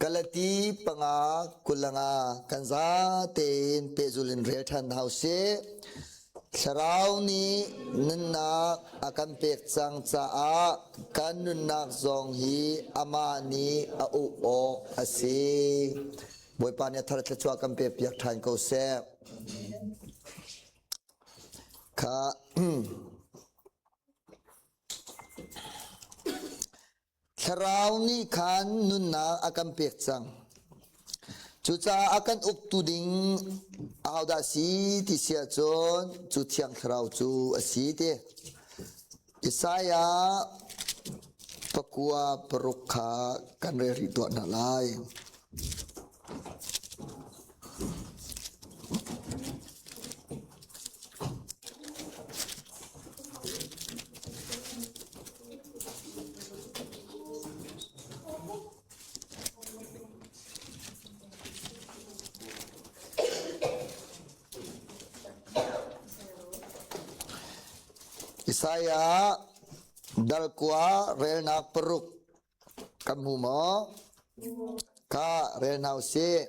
กลตีปังอากุลังอากันซาเตนเปจุลินเรทันเฮาเซสราวนี้นุนนักอากันเป็กจังจ้ากันนุนนักจงฮีอามานีอาอุโออาซีบวยปานเนี่ยทาร์ตชัวกันเป็กอยากทานเขาเซข้าคราวนี้ขันนุนนาอากันเปียกจังจุจ้าอากันอุกตุดิงเอาดาสีที่เสียจนจุดเทียงคราวจูอาสีเตอิสายาปะกัวปรุกขากันเรียตัวนาลายSaya dal kuah rel nak peruk kamu mo ka rel nausi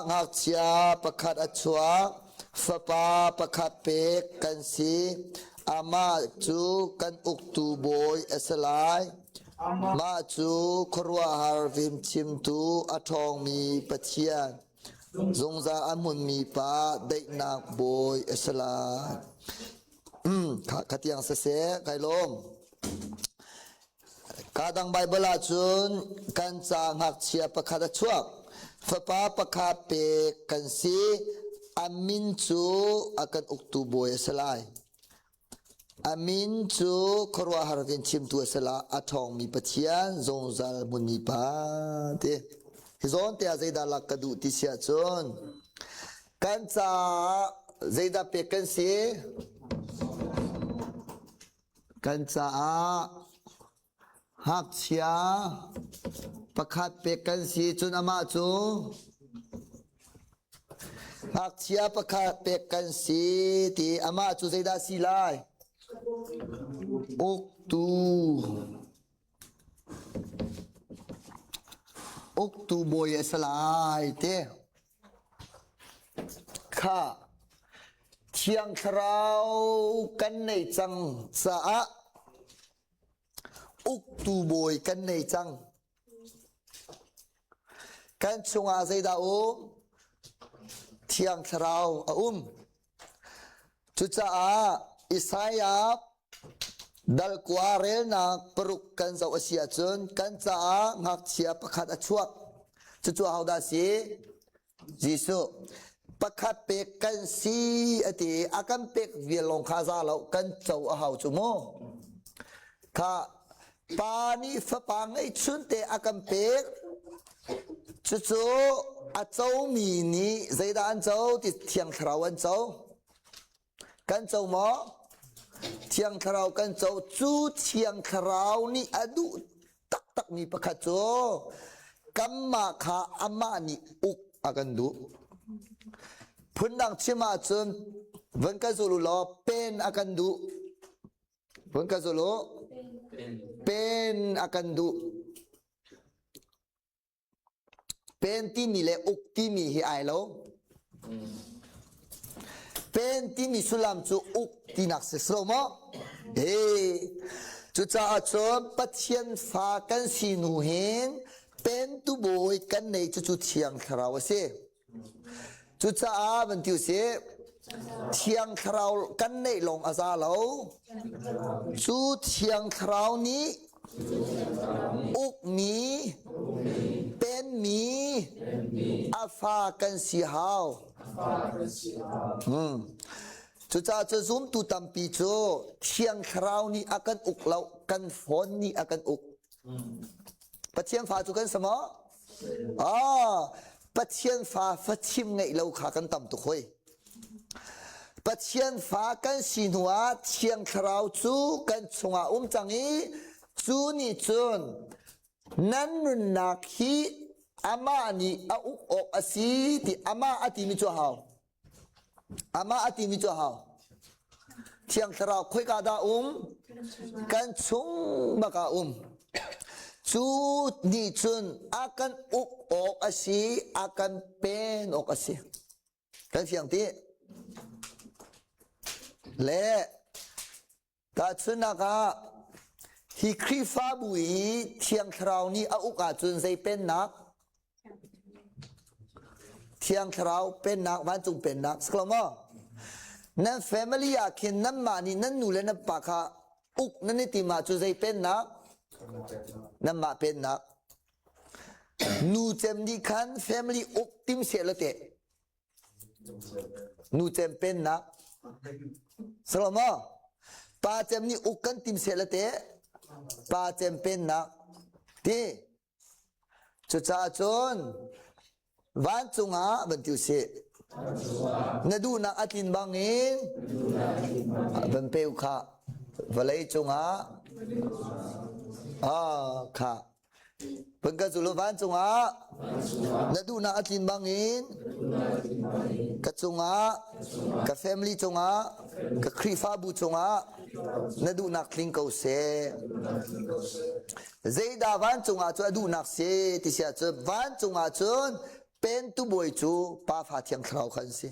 ngak cia pakat acua fapa pakat pek kan si ama cu kan uktu boy esalai ma cu korwa harvim chim tu atong mi patian zongza amun mi pa dai nak boy esalaiขัดยังเสียไก่ลมกาดังใบเบลาจุนกันจางหักเชียประคาช่วงฟป้าประคาเปกันสีอามินจูอากันอุกตูบอยสลายอามินจูครัวหารินชิมตัวสลาอาทองมีปัจเจียนจงซาลมุนีปาเตฮิซอนเตียใจดาลักกระดูติเสียจุนกันจาใจดาเปกันสีกันจ้าหักเชียประคัดเปกันสีจุนอามาจูหักเชียประคัดเปกันสีที่อามาจูใจดาสีลายอุกตูบอยสลายเตข้าเชียงคราวกันในจังสะอุกตูบอยกันในจังกันชงอาใจดาเชียงคราวจุจ้าอิสายาดัลกวาเรลนักปรุกกันเจ้าเสียจนกันจ้าหักเชียประคัดอชวกจุเอาดาสีจิสุประคัดเปกกันสีอติอากันเปกเวียลงคาซาเรากันเจ้าเอาจุโมข้าปานีฟปังไอชุนเตอากันเปกจุอาเจ้ามีนี่ใจดานเจ้าติดเทียงคราวเจ้ากันเจ้าหมอเทียงคราวกันเจ้าจูเทียงคราวนี่อดุตักมีประคัดโจกัมมาขาอามานี่อุกอากันดุพุนดังชิมาจนวันกันสุลุลอเป็นอากันดุวันกันสุลุเป็นอากันดุเป็นที่มีเลอุกที่มีฮิไอโลเป็นที่มีสุลามจูอุกที่นักเสสโมเฮ้จุจ้าจนปัจเจียนฟ้ากันสินูเห็นเป็นตุบอยกันในจุดเชียงคราวเสจุจ้าบันทิวเสเชียงคราวกันในลงอาซาเหลาจุดเชียงคราวนี้อุกมีเป็นมีอาฟากันสีหาวจุจ้าจะซุ่มตุตัมปีโจเชียงคราวนี้อากันอุกเรากันฝนนี้อากันอุกปัจเจียนฟ้าจุกันสมอปัจเจียนฟ้าฟัดชิมไงเราขากันต่ำตุกยปัจเจียนฟ้ากันสินหัวเชียงคราวจูกันชงอาจังอีจูนี่จุนนั่นนักฮีอามานี่อาอุกอกอาศีที่อามาอติมิจูฮาวอามาอติมิจูฮาวเชียงคราวคุยกาดากันชงบักา จูนี่จุนอากันอุกออกอาศีอากันเป็นออกอาศีกันเสียงที่เละตาชุนนักฮิครีฟ้าบุยเทียงคราวนี้อาอุกอาจุนใจเป็นนักเทียงคราวเป็นนักวันจุงเป็นนักสกลมนั่น family อยากเห็นนั่นมานี่นั่นนูเลนั่นปากาอุกนั่นนี่ติมาจุใจเป็นนักนั่นมาเป็นนักนูเจมดีขัน family อุกติมเสียละเตะนูเจมเป็นนักสกลมป้าเจมนี่อุกกันติมเสียละเตะป้าเจมเป็นนักที่จุจ้าจนวันจุงาบันทิวเสนดูนักอาทินบางอินบันเปวข้าวันเลยจุงาข้าเป็นกระสุนวันจุงานดูนักอาทินบางอินกระจุงากระแฟมิลี่จุงากระครีฟ้าบูจุงานดูนักลิงเกาเสเจดาวันจุงาจนดูนักเสที่เสียจนวันจุงาจนเป็นตุบอยจูป้าฟาเทียงคราวขันสิ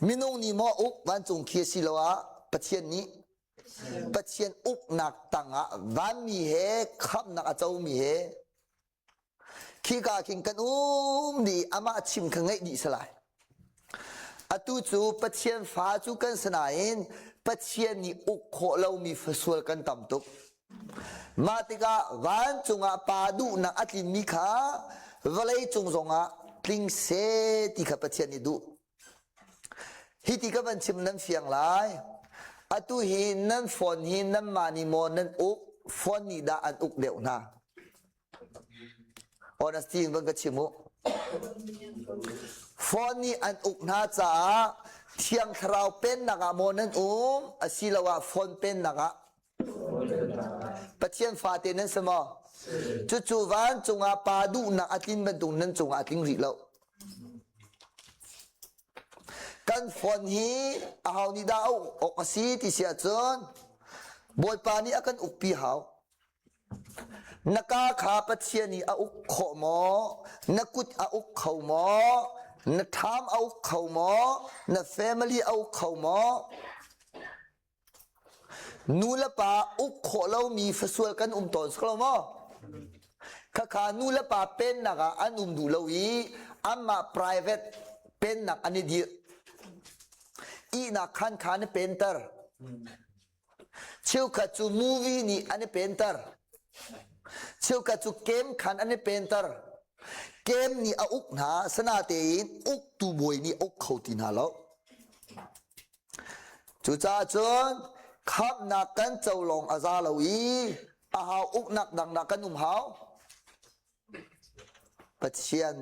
มินงนี่มออุกวันจุงเคียสิโลอาปัจเจียนนี้ปัจเจียนอุกนักตังอ่ะวันมีเหขับนักเจ้ามีเหขี้กาคิงกันดีอามาชิมขังไงดีสลายอตุจูปัจเจียนฟ้าจูกันสนายนปัจเจียนนี่อุกโคเรามีฟสวลกันต่ำตุกมาติกาวันจุงอ่ะปาดูนักอัติมีขาวันเลยจงจงอ่ะทิ้งเสติขับปัจเจียนนี่ดูฮิติกับวันชิมนั้นเฟียงไลอตุหินนั้นฝนหินนั้นมานิโมนั้นอุกฝนนี่ดาอันอุกเดียวนะออนัสติงบังกัชิมุฝนนี่อันอุกน่าจะเทียงคราวเป็นนักโมนั้นอสิลาวะฝนเป็นนักปัจเจียนฟาเตนั้นสมอจู่ๆวันจงอาปาดูนักอัตินบันตุงนั้นจงอาติงริแล้วกันฝนฮีเอานิดาออกสีที่เสียจนบอยปานี้อากันอุกปีหาวนักขาปัจเจียนี่อุกขโมนักกุดอุกเขาโมนักทามอุกเขาโมนักแฟมิลี่อุกเขาโมนูละปาอุกขเรามีฟสวลกันตอนสกลมข้าขานูละปาเป็นนักอันดูเราอันมา private เป็นนักอันนี้ดีอีนักขันขันเป็นเตอร์เชื่อขัดจูมูวี่นี่อันนี้เป็นเตอร์เชื่อขัดจูเกมขันอันนี้เป็นเตอร์เกมนี่อุกหนาสนาเตยนอุกตูบวยนี่อุกเขาตีนาแล้วจุจ้าจนขับนักกันเจ้าลงอาซาลวีอาหาอุกนักดังนักกันหาวปัจเจียน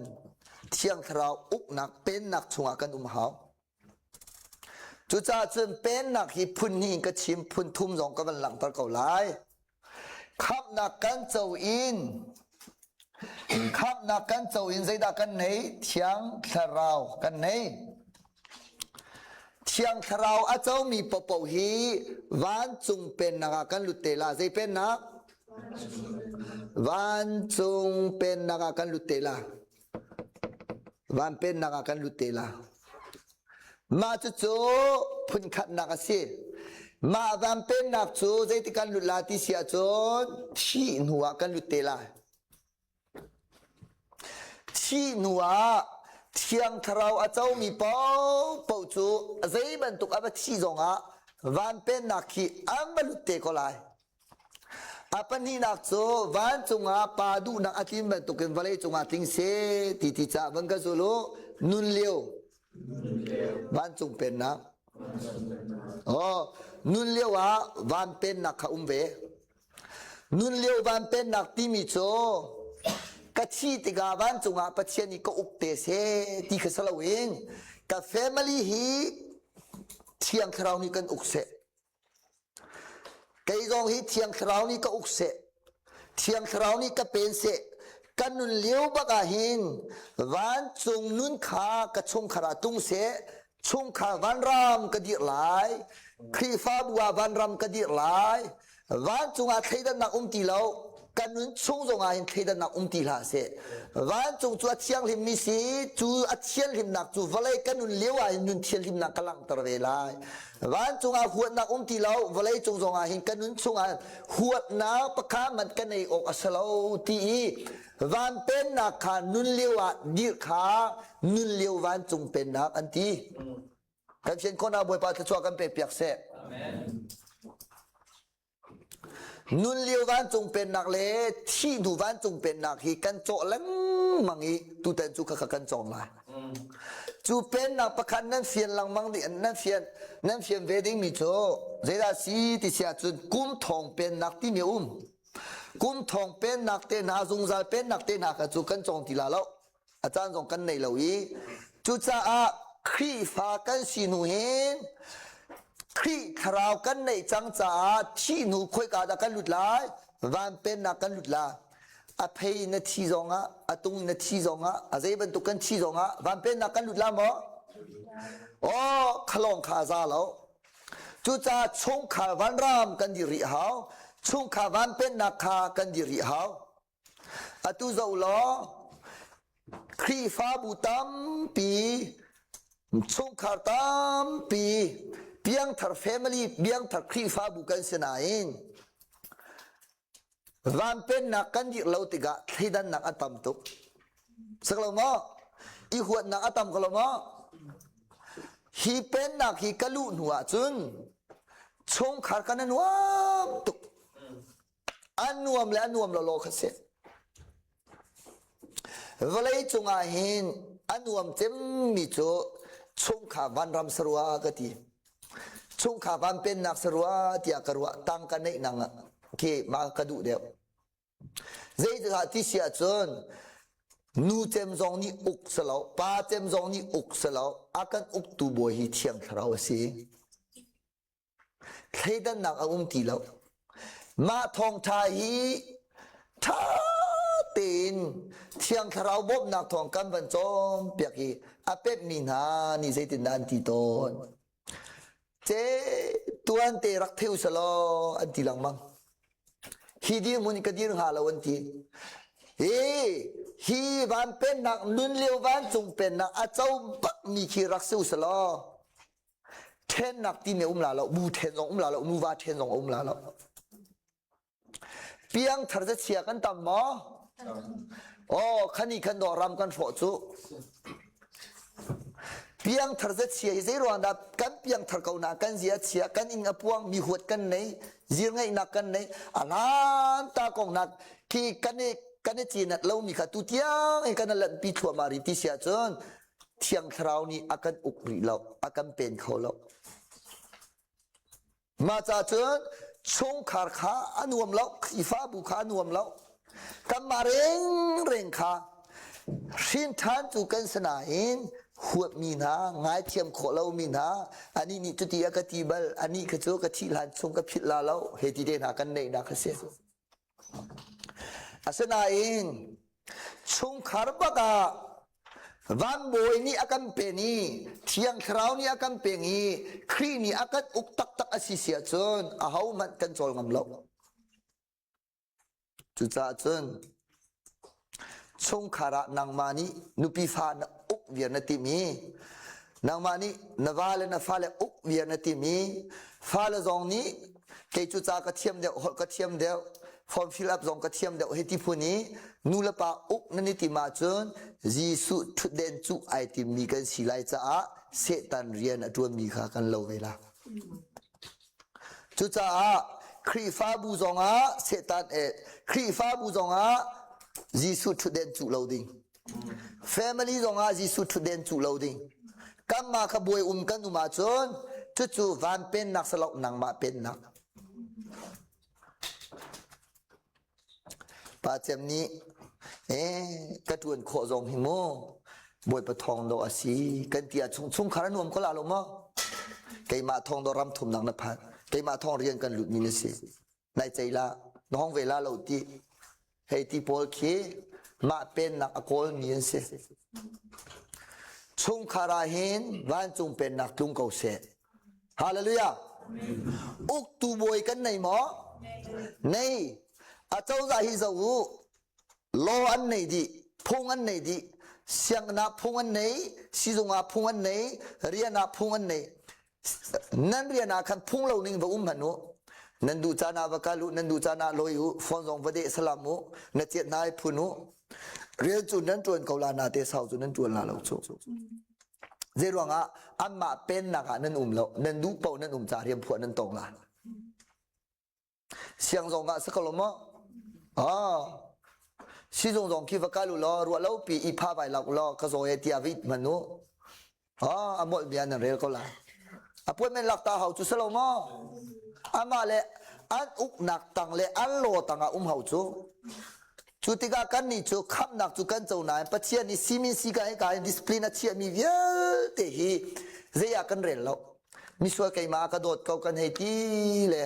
เที่ยงคราวอุกนักเป็นนักชงกันหาวจุจ้าจนเป็นนักฮิพุนนี่ก็ชิมพุนทุ่มสองกันหลังตะเก่าหลายขับนักกันเจ้าอินขับนักกันเจ้าอินใจดักกันไหนเที่ยงคราวกันไหนเที่ยงคราวอาเจ้ามีปปฮีวันจุงเป็นนักกันลุเตลาใจเป็นนักวันจุงเป็นนักกันลุเตลาวันเป็นนักกันลุเตลามาจู่ๆพุ่นขัดนักเสียมาวันเป็นนักจู่ใจที่กันลุลาติเสียจนที่หนัวกันลุเตลาที่หนัวเที่ยงคราวอาเจ้ามีเป่าจู่ใจบรรทุกอาบัติจงอ่ะวันเป็นนักขี้อันบรรลุเตก็ไลอาปนีนักจู่วันจงอาปาดูนักอาทิตย์บรรทุกกันวันเลยจงอาทิ้งเสียที่จ่าบังกะจุโลนุนเลี้ยววันจงเป็นนักนุนเลี้ยววันเป็นนักข้าเวนุนเลี้ยววันเป็นนักที่มีโจกัจฉิติกาวันจงอาปัจเจนิก็อุกเตเสที่ขสลาวิงกับแฟมิลี่ฮีเที่ยงคราวนี้กันอุกเสกยองฮีเที่ยงคราวนี้ก็อุกเสเที่ยงคราวนี้ก็เป็นเสกันนุนเลี้ยวบักาหินวันจงนุนขากระชงขาตุงเสชงขาวันรามกระดิหลายครีฟ้าบัววันรามกระดิหลายวันจงอาไทยดันนักตีเหลาก กันนุนชงจงอาหินเคยดันนักตีลาเสวันจงจูเชียงลิมนิสีจูเชียงลิมนักจูวลัยกันนุนเลี้ยวอาหินนุนเชียงลิมนักกำลังตระเวลาวันจงอาหัวนักตีลาววลัยจงจงอาหินกันนุนชงอาหัวนักประคามันกันในอกอัสลาวตีวันเป็นนักขานุนเลี้ยวดีขานุนเลี้ยววันจงเป็นนักอันตีกันเช่นคนอาบวยปาตะชัวกันเปียกเสนุนเลียววันจงเป็นนักเลที่ดูวันจงเป็นนักฮีกันโจลังมังอีตูแต่จูกันจองลายจูเป็นนักประคันนั่นเฟียนลังมังดินั่นเฟียนเวดิ้งมิโจเจดาสีที่เสียจุดกุมทองเป็นนักที่มีกุมทองเป็นนักเตนาจงใจเป็นนักเตนาจูกันจองทีละแล้วอาจารย์จงกันในเหล่าอีจูจะอาครีฟ้ากันสีนูเห็นครีคราวกันในจังจ้าที่หนูคุยกันกันหลุดลายวันเป็นนักกันหลุดลาอภัยนาทีจงอ่ะอตุงนาทีจงอ่ะอาศัยบรรทุกกันทีจงอ่ะวันเป็นนักกันหลุดลามั้งโอ้ขลองขาซาแล้วจุจ้าชงขาวันรามกันดิริฮาวชงขาวันเป็นนักขากันดิริฮาวอตุเจ้าล้อครีฟ้าบุตัมปีชงขาตามปีเบียงทาร์แฟมิลี่เบียงทาร์ครีฟ้าบุกันเสนาอินวันเป็นนักกันยิเราติกะที่ดันนักอัตมตุกสักลมออีหัวนักอัตมกลมอฮีเป็นนักฮีกลุนัวจุนชงขาร์กันนัวตุกอันนัวมและอันนัวมเราโลกเสเวลาจงอาหินอันนัวมเต็มมิโจชงขาวันรำสรัวกตีชงขาวันเป็นนักสรัวที่อักรัวตั้งกันในนังเคมากระดูเดียวเจ้าที่เสียจนนูเจมจงนี่อุกสลาวป้าเจมจงนี่อุกสลาวอากันอุกตูบอยเทียงเราสิใครดันนักตีแล้วมาทองไทยท่าตีนเทียงเราบบนักทองกันบรรจงเปียกีอาเป็ดมีนานี่เจตินดันตีโตนเจตัวอันเตรักเทวสลออันตีหลังมังฮีดีมุนิกดีร์หาลาวันทีฮีวันเป็นนักนุนเลียววันจงเป็นนักอาเจ้าบักมีคีรักเซวสลอเทนนักที่เมียลาเราบูเทนจงลาเรานูวาเทนจงลาเราเพียงทาร์จะเชียกันตามมอโอ้ขันนี้ขันดอรำกันโฟจูเพียงทาร์จะเชียเจรวันดับกันเพียงทาร์เขาหนักกันเสียเชียกันอิงอพวงมีหัวกันไหนเสียงไงนักกันไหนอันนั้นตากองนักที่กันจีนัดเรามีขัดตุเทียงไอ้กันนั่นปีถั่วมาริติเสียจนเทียงคราวนี้อากันอุกริเราอากันเป็นเขาเรามาจากจนชงขาขาอนุวมเราขีฟ้าบุขาอนุวมเรากำมาเร่งขาชินทานจุกันสนาอินหัวมีนาง่ายเทียมขอเรามีนาอันนี้นี่จุดที่อากติบัลอันนี้ขจูกที่หลานชงกับพิลาเราเฮติเดนากันในนักเสียอาสนาอินชงขาบกาวันบอยนี่อากันเป็นนี่เทียงคราวนี่อากันเป็นนี่ครีนี่อากันอุกตักตักอาศิเสียจนอาหามันกันจอลงำเราจุดจ้าจนชงขาระนางมานีนุปีฟ้าอุกเวียนติมีนางมานีนวาเลนฟ้าเลอุกเวียนติมีฟ้าเลจงนี้เกจุดจ้ากระเทียมเดียวหดกระเทียมเดียวฟอร์มฟิลอัพจงกระเทียมเดียวเฮติพูนี้นูละปาอุกนันติมาจนจีสุทุเดนจุไอติมีกันสิไลจ้าเสตันเรียนตัวมีขากันเลวเวลาจุดจ้าครีฟ้าบูจงอาเสตันครีฟ้าบูจงอาจีสุทุเดนจุเลวดิ้ง family จงอาจีสุทุเดนจุเลวดิ้งกัมมาขบวยกันอุมาจนจุวันเป็นนักสลบนังมาเป็นนักป้าเจมนี้กระตวนโคจงหิโมบวยปะทองดอกสีกันเตียชงคารนวมก็ลาลงมั้งไก่มาทองดอรำทุ่มนังนภาไก่มาทองเรียนกันหลุดมินสิในใจละน้องเวลาเราตีให้ที่พอเคมาเป็นนักอโกลมินสิชงคาราเห็นวันจงเป็นนักลุงเกาเสฮาเลลูยาอุกตูบวยกันในหมอใน อาเจ้าจะฮิจาวูโลอันไหนดีพงอันไหนดีเสียงนาพงอันไหนสิจงอาพงอันไหนเรียนาพงอันไหนนั่นเรียนาคันพงเราหนึ่งบ่มันโนนันดูจานาบกาลุนันดูจานาลอยอยู่ฟอนซองประเดสลามุนัดเจ็ดนายพุนุเรียนจุดนั้นจวนเขาลานาเตสาวจุดนั้นจวนลาเราโชเจรวงอ่ะอันมาเป็นนักนั่นเรานันดูเป่านั่นจาเรียมพวนันตรงลาเสียงซองอ่ะสักลมอ่ะสิจงซองคิดว่าการลุลอรัวเราปีอีพาไปหลักลอกระโซเอติอาวิทมันโนอันหมดเบียนนั่นเรียกเขาลาอ่ะพวกมันหลักตาเขาจุดสลมอามาเลอันอุกนักตังเลอันโลตังอาเขาจูติกากันนี่จูขับนักจูกันเจ้านายปัจเจียนี่ซีมินซีกันให้การดิสพลินเชียมีเยอะเตหีเรียกันเรนแล้วมิสวาไกมากระโดดเกากันให้ทีเลย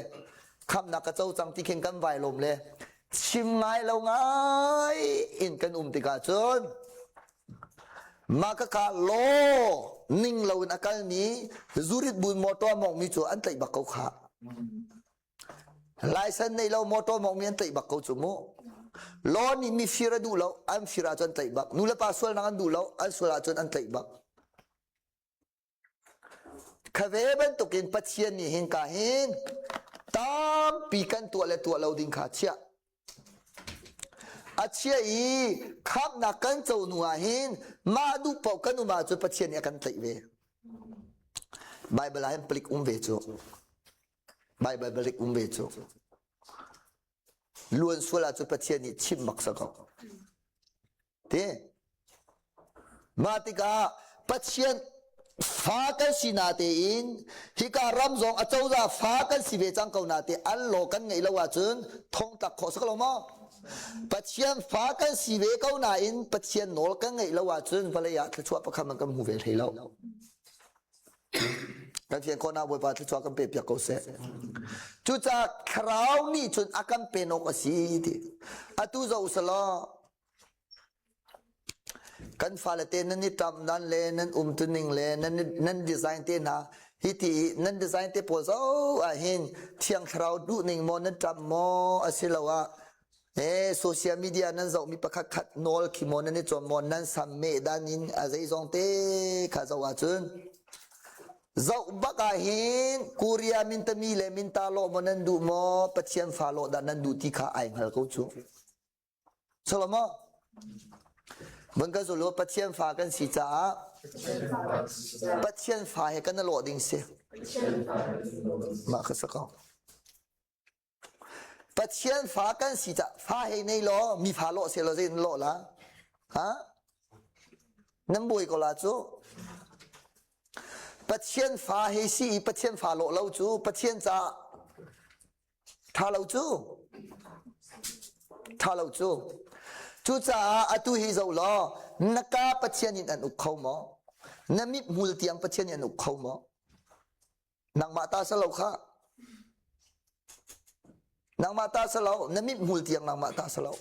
ขับนักกระเจ้าจังที่เข่งกันไวลมเลยชิมไงแล้วไงอินกันติกาจนมากะกาโลนิ่งเราอันกันนี้จูริตบุญมอตัวมองมิจูอันไตบักเขาขาไลเซนในเรามอตัวมองมีอันไตบักเขาจุโมล้อนี่มีฟิระดูเราอันฟิระจนไตบักนูเลปาสวลนังดูเราอันสวลจนอันไตบักขเวบันตุกินปัจเจียนี่เห็นกาเห็นตามปีกันตัวและตัวเราดิ้งขาเชียอาเชียอีขับนักกันเจ้าหนัวเห็นมาดูเป่ากันอุมาจนปัจเจียนี่กันไตเวไบเบิลให้ปลิกเวจูไบเบิลปลิกเวจูล้วนส่วนละจุดปัจเจียนี่ชิมบักสักเตมาติกาปัจเจียนฟ้ากันสินาเตอินฮิการำจงอาเจ้าจะฟ้ากันสิเวจังเกานาเตอันโลกันไงละว่าจุนทงตักขอสักลมปัจเจียนฟ้ากันสิเวเกานาอินปัจเจียนโนลกันไงละว่าจุนภรรยาที่ชัวประคำมันก็หูเวทให้เรากันเพียงคนเอาไว้ปาที่ชัวกันเปียกเขาเสจุจากคราวนี้จนอาการเป็นออกสีทีอาตุจะอุสลากันฟ้าเลเตนันนี่ทำนั่นเลยนั่นตุนิงเลยนั่นดีไซน์เตนะฮิตินั่นดีไซน์เตโพสเอาเห็นเที่ยงคราวดูนิ่งมอนั่นทำมออาศิลาวะโซเชียลมีเดียนั่นจะมีประคัดโนลคิมอนั่นนี่จอมอนั่นสัมเมดานินอาศัยจงเตข้าจะว่าจุนเจ้าบักเห็นคุริยามินตมีเลมินตาโลมันนั่นดูมอปัจเจียนฟาโลดันนั่นดูที่ข้าไอ้หัลกูชูสลามะมันก็จะรู้ปัจเจียนฟากันสิจ้าปัจเจียนฟาให้กันนั่นโลดิ้งเสียมาขึ้นสักเอาปัจเจียนฟากันสิจ้าฟาให้ในโลมีฟาโลเสียโลเซนโลละฮะนั่นบุยก็ลาจูปัจเจียนฟ้าเฮซีปัจเจียนฟ้าโลเราจูปัจเจียนจ้าท่าเราจูจูจ้าอตุฮิโซลอนักปัจเจียนอันอุกเขาหมอนมิมูลเตียงปัจเจียนอันอุกเขาหมอนางมาตาสลาวค่ะนางมาตาสลาวนมิมูลเตียงนางมาตาสลาว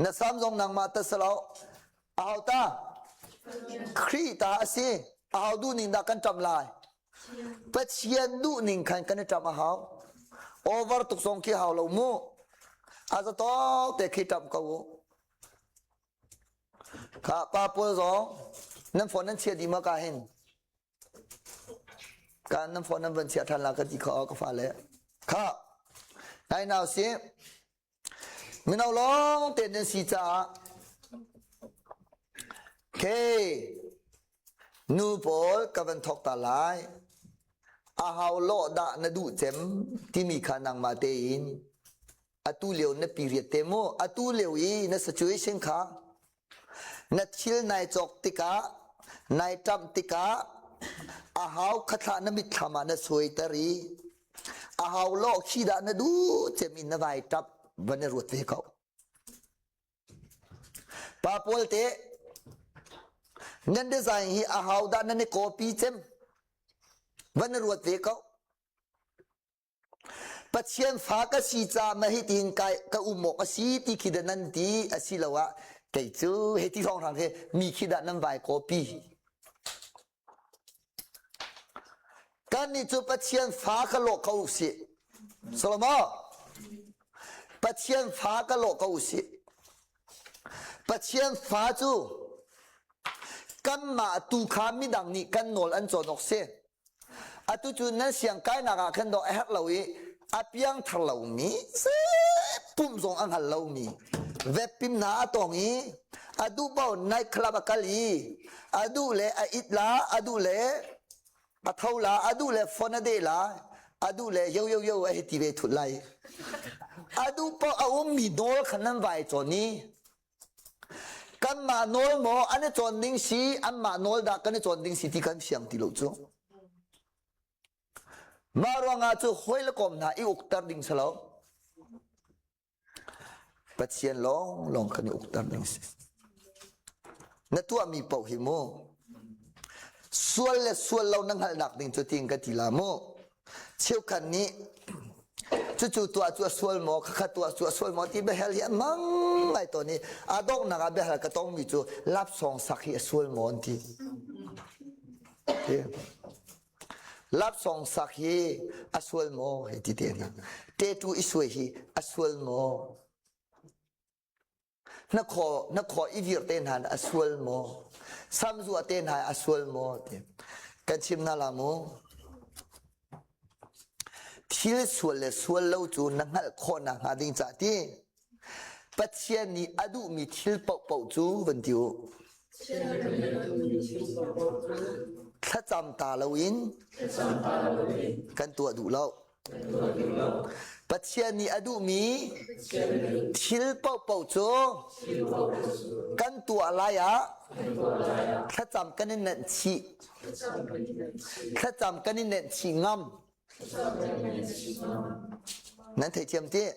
นัสามจงนางมาตาสลาวเอาตาครีตาสิเอาดูนิงดักกันจำลายปัจเจียนดูนิงขันกันจำเอาโอเวอร์ตุกสงขี้เอาเรามูอาจจะต้องแต่ขี้จำเขาข้าป้าพูดสองน้ำฝนนั้นเชียดีมากเห็นการน้ำฝนนั้นเป็นเชียทันละกันที่เขาเอากาแฟเลยข้าไอ้นาวสิมินเอาลองเต้นสีจ้าเคนูโปกับเป็นทอกตาลายอาหาวโลดะนดูเจมที่มีขานังมาเตอินอาตูเลียวนปีเรียเตโมอาตูเลียวอีน situation ค่ะนชิลนายจอกติกานายจำติกาอาหาวขัดนมิตรมานสวยตรีอาหาวโลขีดานดูเจมินนวายจับวันรวดเวเขาปาโพลเตนันดีไซน์ฮีอาหาวดานันนี่ copy เจมวันรวดเวเขาปัจเจียนฟ้าก็สีจ้ามาให้ทิ้งไก่ก็อุโมกสีที่คิดนันดีอาศิลาวะแต่จูให้ที่ท้องทางเฮมีคิดนันไว้ copy การนี้จูปัจเจียนฟ้าก็โลกเขาสิสลามะ ปัจเจียนฟ้าก็โลกก็อุสิปัจเจียนฟ้าจูกันมาตูขามิดังนี้กันโนลอันจนอกเสียอะตุจูนั้นเสียงไกนักขันดอกเฮลาวีอาเปียงทะเลามีเสปุ่มส่งอังฮัลเลามีเว็บพิมนาตรงนี้อะดูบ่าวในคลับกัลีอะดูเลอะอิดลาอะดูเลอะเท่าลาอะดูเลฟอนเดลาอะดูเลเยอะไอ้ที่เวทุไลอะดูบ่าวเอามีโนลขนาดไว้จนนี้กันมาโนลโมอันนี้จนดิ้งสีอันมาโนลดักกันนี้จนดิ้งสีที่กันเสียงที่เราจูมารวงอาจูหอยละกอมนาอีอุกตาดิ้งสลาวปัจเจียนลองกันอีอุกตาดิ้งสินัตัวมีเป่าหิโมส่วนเรานั่งหันหนักดิ้งจุดทิ้งกันทีละโมเชี่ยวกันนี้จู่ตัวส่วนโมข้าตัวส่วนโมที่เบลเลียมั่งไอตัวนี้อาดอกนักเบลก็ต้องมีจู่รับส่งสักที่ส่วนโมที่รับส่งสักที่ส่วนโมเฮติเดียนเตตูอิสวยที่ส่วนโมนักขออีวิร์เตนหันส่วนโมซัมซัวเตนหันส่วนโมกันชิมนาลาโมที่ส่วนเราจูนังหัลคนนังหาดิ้งจัดที่ปัจเจียนี้อดูมีที่เป่าจูบันทิวถ้าจำตาเราอินกันตัวดูเราปัจเจียนี้อดูมีที่เป่าจูกันตัวอะไรอะถ้าจำกันนี่เน็ตชีถ้าจำกันนี่เน็ตชีงามนั่นเทียมที่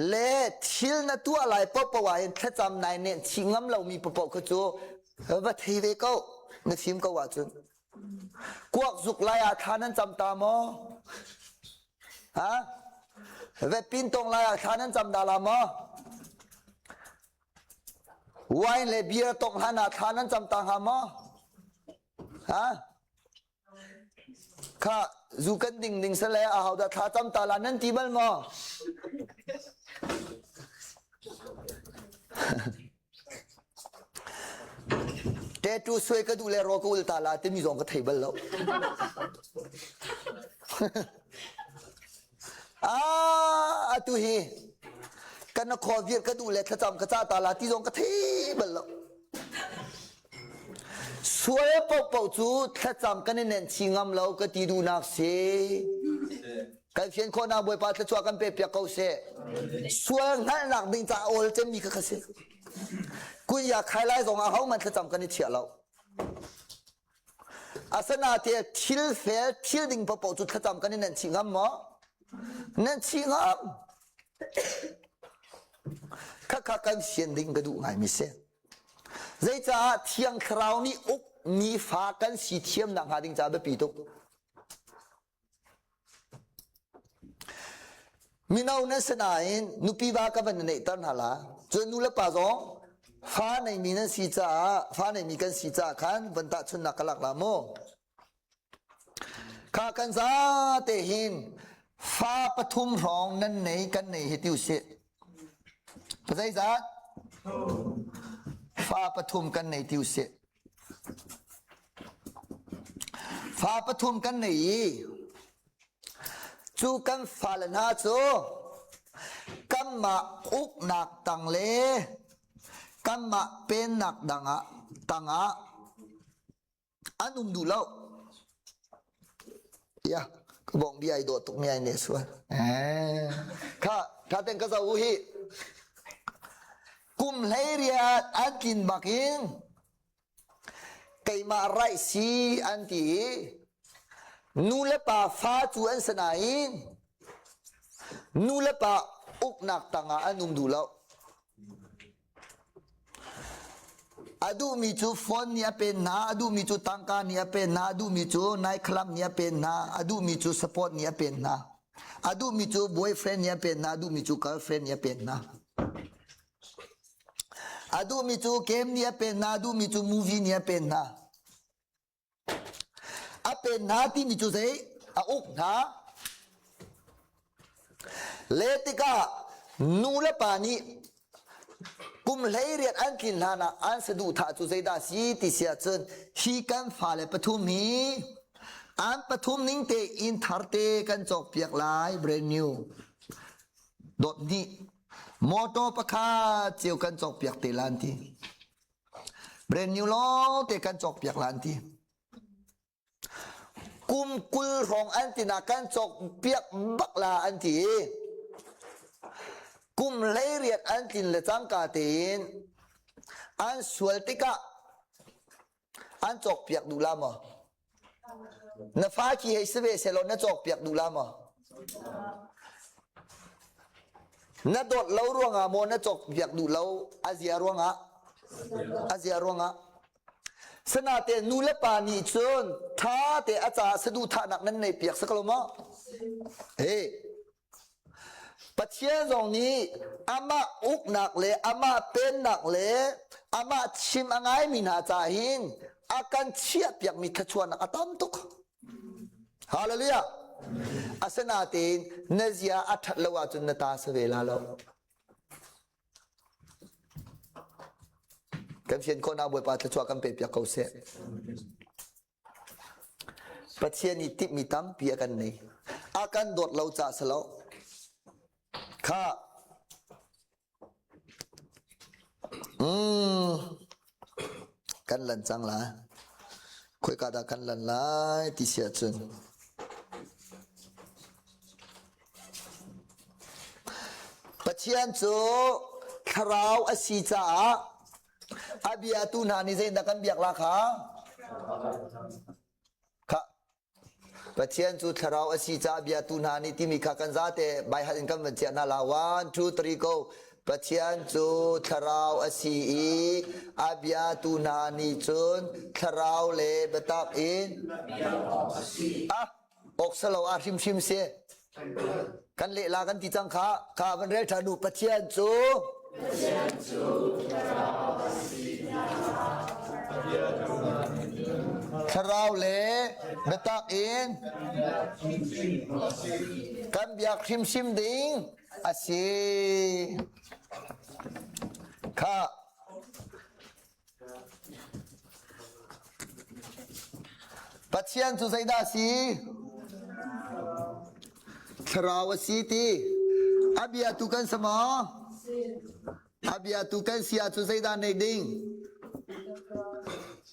เล่ทิลนัตัวอะไรป๊อปวายถ้าจำนายเนี่ยชิงมเรามีป๊อปก็จูว่าทีเวก็นึกฟิล์มก็ว่าจุนกวกสุกลายอาทานั้นจำตามอฮะเวปินตรงลายอาทานั้นจำดาลามอวายเลเบียตรงหันอาทานั้นจำตาหามอฮะข้าจูกันดิ่งเสลอาหาวดาท่าจำตาลานั้นที่บ้านมอเตตูสวยก็ดูแลรอกูอุลตาลาที่มีสองก็เทเบิลแล้วตุฮีกันนักขอเวียดก็ดูแลถ้าจำกระจ้าตาลาที่สองก็เทเบิลแล้วสวยเป่าจูถ้าจำกันเนี่ยชิงมเราก็ตีดูนักเสียกันเพียงคนอาบวยปาจะช่วยกันเปียกเขาเสียสวยนั่นหนักดิ่งจ่าโอลจะมีก็เสียกูอยากใครไล่ส่งอาเขามันถ้าจำกันนี่เฉียเราอาสนะที่ทิลเฟลทิลดิ่งเป่าจูถ้าจำกันเนี่ยชิงมมั้งนั่นชิงมข้ากันเสียงดิ่งก็ดูง่ายมิเสียใจจ้าเที่ยงคราวนี้อุกมีฟ้ากันสีเทียมนังหาดิ่งจ้าไปปีตุกมีนาอุนสนายนุปีบากับมันในตันหาละจนนุลปะจงฟ้าในมีนันสีจ้าฟ้าในมีกันสีจ้าขันบรรดาชุนนักลักละโมข้ากันจ้าเตหินฟ้าปฐุมรองนั่นในกันในเหตุอุเสภาษาอีสานฟ้าปฐุมกันในทิวเสฟ้าปฐุมกันในจูกันฟ้าละนาจูกันมาอุกหนักตังเลกันมาเป็นหนักดังอะตังอะอันนุ่มดูแล้วยะก็บอกดีไอโดดตกมีไอเนสวะข้าเต็งก็จะอุฮิกุมเลเรียอันกินบักินไก่มาไรซีอันที่นูเลปาฟ้าจูอันสนายนูเลปาอุกนักตังอันนุ่มดูแล้วอดูมีจูฟอนเนี่ยเป็นนาอดูมีจูตังกาเนี่ยเป็นนาอดูมีจูไนคลับเนี่ยเป็นนาอดูมีจูสปอร์ตเนี่ยเป็นนาอดูมีจูบอยเฟรนเนี่ยเป็นนาอดูมีจูเกิร์ลเฟรนเนี่ยเป็นนาอดูมีจูเกมเนี่ยเป็นนาอดูมีจูมูวี่เนี่ยเป็นนาเป็นนาที่มีจูเซอุกนา เลติกานูละปานีกุมเลยเรียนอันกินลานะอันสะดุท่าจุใจดาสีติเสียจนฮีกันฟ้าเลปทุมนี้อันปทุมนิ่งเตอินทาร์เตกันจอกเปียกลายเบรนิวดดนี้มอโตปะคาเจียวกันจอกเปียกเตลันทีเบรนิวล้อเตกันจอกเปียกลันทีกุมกุลรองอันตินากันจอกเปียกบักลาอันทีกุมเลยเรียนอันตินเลจังกาเตนอันสวลติกะอันจอกเปียกดูลามนฟ้าquiให้สเวเซโลนจอกเปียกดูลามนดดเล่าร่วงอะโมนจอกเปียกดูเล่าอาเซียร่วงอะสนาเตนูเลปานีจนท้าเตอาจารย์สะดุท่านักนั้นในเปียกสักลมะเฮ้ปัจเจียนตรงนี้อามาอุกหนักเลยอามาเป็นหนักเลยอามาชิมง่ายมีนาจาหินอาการเชียบอย่างมีขชวนนักตามตุกฮาเลลูยาอาสนาเตนเนเซียอัฐลวาจุนตาสเวลาโลกันเชียนคนเอาบวยปาทชัวกันเปียกเขาเสะปัจเจียนนี้ติมีตั้มเปียกันนี่อาการโดดเราจ่าสลาข้ากันหลันจังละคุยกันกันหลันละที่เสียจนปัจเจียนจูคราวอสีจ้าอาบิอาตูนานิเซนดักันเบียกลาค่ะค่ะปัจเจียนจูคราวอสีจ้าอาบิอาตูนานิที่มีขากันซาเตใบหัดอินกัมวันเจียนาลาวันทูตรีโกปัจเจียนจูคราวอสีอาบิอาตูนานิจุนคราวเลบตักอินอกสลาวอาชิมชิมเสกันเละลากันที่จังขาข้ามันเรชานุปัจเจียนจูคราวเลเบตักอินกันเบียกชิมชิมดิงอาศีข้าปัจเจียนจูไซดาสีคราวสีตีอาบิอาตุกันสมออาบิอาตุกันเสียจูไซดาในดิง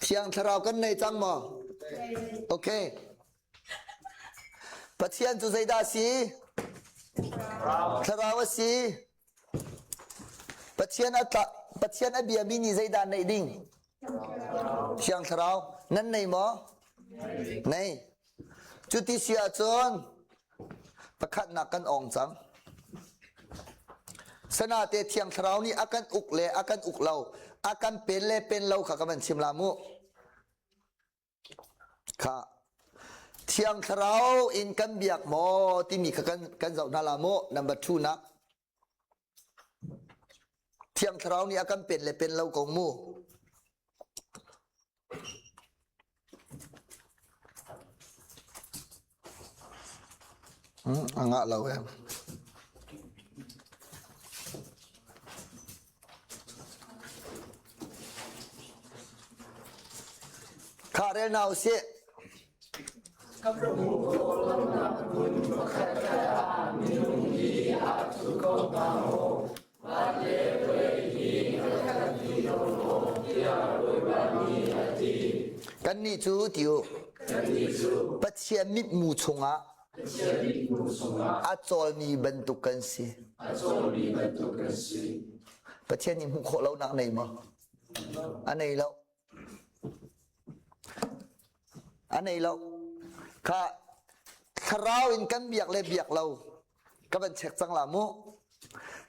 เชียงคราวกันในจังมอโอเคปัจเจียนจูไซดาสีคราวสีปัจเจียนอัตปัจเจียนอบิอาบินีไซดาในดิงเชียงคราวนั้นในมอในจุดที่เสียจนประคัดหนักกันอ่องจังสนาเตเทียงคราวนี้อาการอุกเลอาการอุกเราอาการเป็นเลเป็นเราข้ากันชิมลามุข้าเทียงคราวอินกันเบียกหมอที่มีข้ากันเจ้านาลามุนัมเบอร์ทูนะเทียงคราวนี้อาการเป็นเลเป็นเราของมูenggak lah ya. Karel now si kan ni chu tiu pat sia mit mu chunga Acol ni bentukan si. Pasien ni muka lau nak naik mah. Anai lau. Anai lau. Kharau in kan biak le biak lau. Kaban cek cang lamu.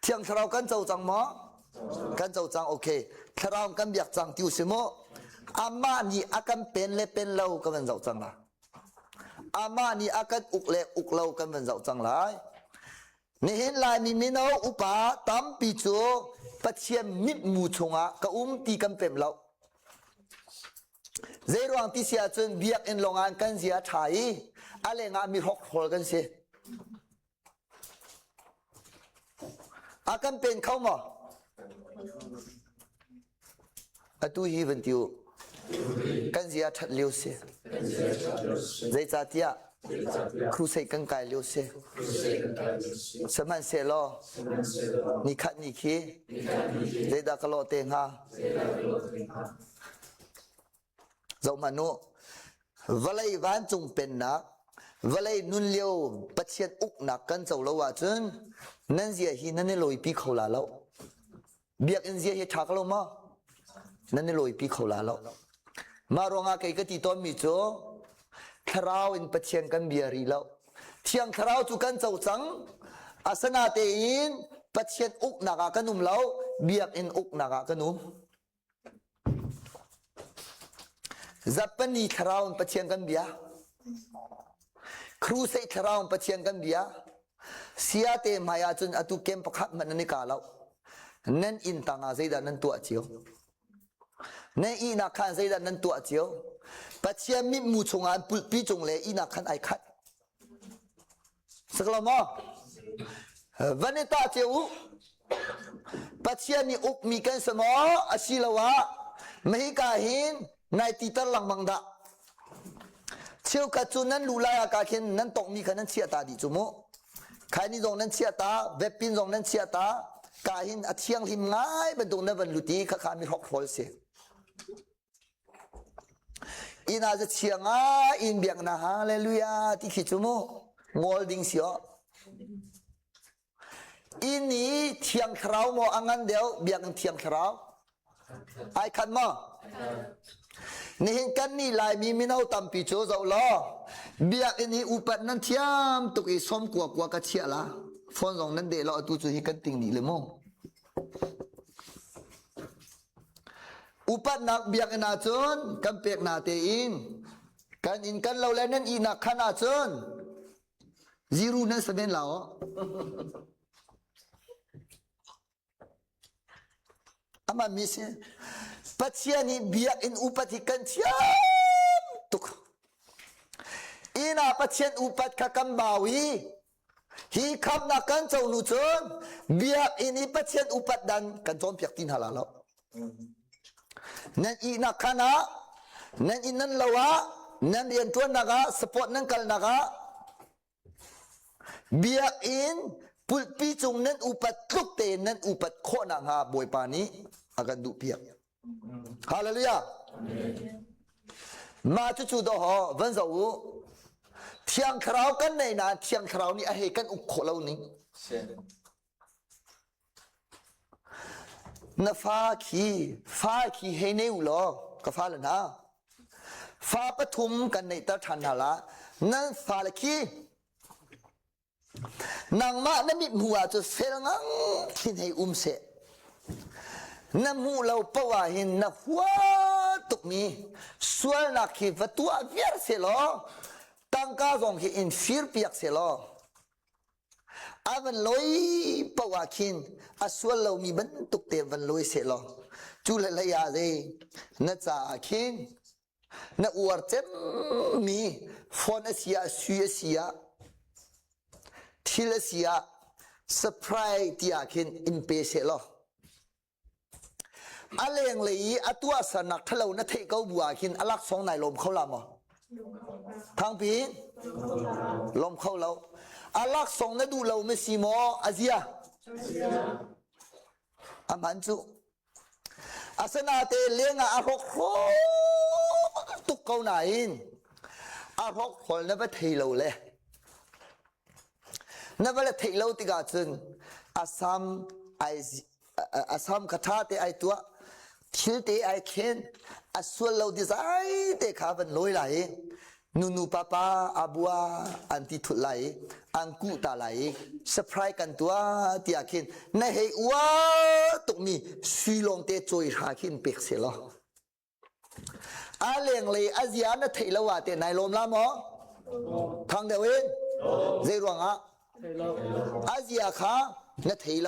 Tiang kharau kan jauh cang mah. Kan jauh cang okey. Kharau kan biak cang tiu semua. Ama ni akan pen le pen lau kaban jauh cang lah. Ama ni akan ukle uklau kan ben zau chang lai ni hin lai mi minau upa tam pi chu pathiam mit mu chunga ka ti kan pem lau zeruang ti sia chun biak en longan kan zia thai ale nga mi hok hol kan se อากันเป็นเข้ามาอะตุฮีวันติวกันเสียทัดเลี้ยวเสียใจจ่าเตียครูใส่กันไกเลี้ยวเสียสมันเสลอนิคัดนิคีใจดักโลเตงฮาเจ้ามนุษย์วลัยวันจงเป็นนักวลัยนุนเลี้ยวปัจเจียนอุกนักกันเจ้าละว่าจนนั่นเสียฮีนั่นนี่ลอยปีเขาลาแล้วเบียกอินเสียฮีทักเรามานั่นนี่ลอยปีเขาลาแล้วมารองอาเกยกติตอนมิโจทราวอินปัจเจียนกันเบียรีแล้วเที่ยงทราวจุกันเจ้าจังอาสนาเตอินปัจเจียนอุกนักกันนุ่มแล้วเบียกอินอุกนักกันนุ่มจับปนีทราวปัจเจียนกันเบียครูใส่ทราวปัจเจียนกันเบียเสียเตมายาจนอตุเกมประคับมันนั่นกาแล้วนั่นอินตังอาใจดานั่นตัวเจียวนั่นอีนักขันใจดานั่นตัวเจียวปัจเจียนมิมูชงอันปุลปีจงเลยอีนักขันไอขัดสักละมั้งวันนี้ตาเจียวปัจเจียนนี่อุกมีกันสมออาศิลวะไม่กาหินนายตีตะลังบังดาเชี่ยวกัจจุนั้นลูลายากาเข็นนั้นตกมีขันนั้นเชียตาดิจุโมใครนี่ตรงนั้นเชียตาเว็บปินตรงนั้นเชียตากาหินอัดเชียงหิมง่ายเป็นตรงนั้นบรรลุตีข้าขามีหกโฟลเสียอินาจะเชียงอ่ะอินเบียงนะฮะเลลูยาที่ขิจุโมงอลดิงเสียอินนี้เทียงคราวโมอังันเดียวเบียงเทียงคราวไอ้ขันมานี่เห็นกันนี่ลายมีมินเอาตำปีโจเจ้าล้อเบียกอันนี้อุปัตนั้นเทียมตุกอีสมกว่ากระเชียละฟอนตรงนั้นเดล้อตุจุฮิกันติงนี่เลยมั้งอุปัตนักเบียกนาจนกันเปียกนาเตอินกันอินกันเราแล้วนั้นอีนักขนาดจนซีรูนั้นเสม็นเราอามามิเซปัจเจียนี่เบียกอินอุปัติกันเทียมตุกอินาปัจเจียนอุปัตขกันบาวีฮีคำนักกันเจ้าหนูจนเบียกอินอีปัจเจียนอุปัตดันกันจอมเปียกตินฮาลาแล้วนั่นอีนักขณะนั่นอินนั่นละวะนั่นเรียนตัวนักะสปอร์ตนั่นกันนักะเบียกอินปุลปีจงนั่นอุปัตลุกเตนนั่นอุปัตโคนังฮาบวยปานี้อากันดูเปียกฮาเลลูยามาจู่ๆดอวันเสาร์เที่ยงคราวกันในนั้นเที่ยงคราวนี้ให้กันอุกโคเหล่านี้นฟ้าขีให้เนื้อหรอก็ฟ้าเลยนะฟ้าปฐุมกันในตะทันหาละนั่นฟ้าละขีนางมานั่นมีหัวจะเฟลงังคิดให้เสน้ำมูเราปะว่าเห็นนักหัวตุกมีส่วนนักขีวัตถุอเวียร์เสลอตั้งก้าจงที่อินฟิร์เปียกเสลออาวันลอยปะว่าคินอาส่วนเรามีบรรทุกเตวันลอยเสลอจุลเลยาเดนัจ่าคินนักอวดเต็มมีฟอนเสียสุยเสียทิลเสียเซอร์ไพรส์ที่อาคินอินเปเสลออะไรอย่างเลยอัตัวสนักทะเลนัทเทก้าบัวคินอลักสองนายลมเขาละมั้งทางปีลมเขาเราอลักสองนัดดูเราไม่ซีโมอาเซียอามันจูอาสนาเตเลี้ยงอาหกโคตุกเขาไหนอาหกคนนับเทเราเลยนับเทเราติกาจนอาสามคาถาเตไอตัวทิลเตไอเคนอาส่วนเราดีใจเตขาบันลอยไหลนูป้าป้าอาบัวอันที่ทุไหลอังกูตาไหลเซอร์ไพรส์กันตัวที่อาเคนในเหตุว่าตรงนี้สุลงเตจอยหาเคนเปกเสลออาเลียงเลยอาเซียนเทลว่าเตนายลมละมั้งทางเดวินเจรวงอ่ะอาเซียข้าเนเทล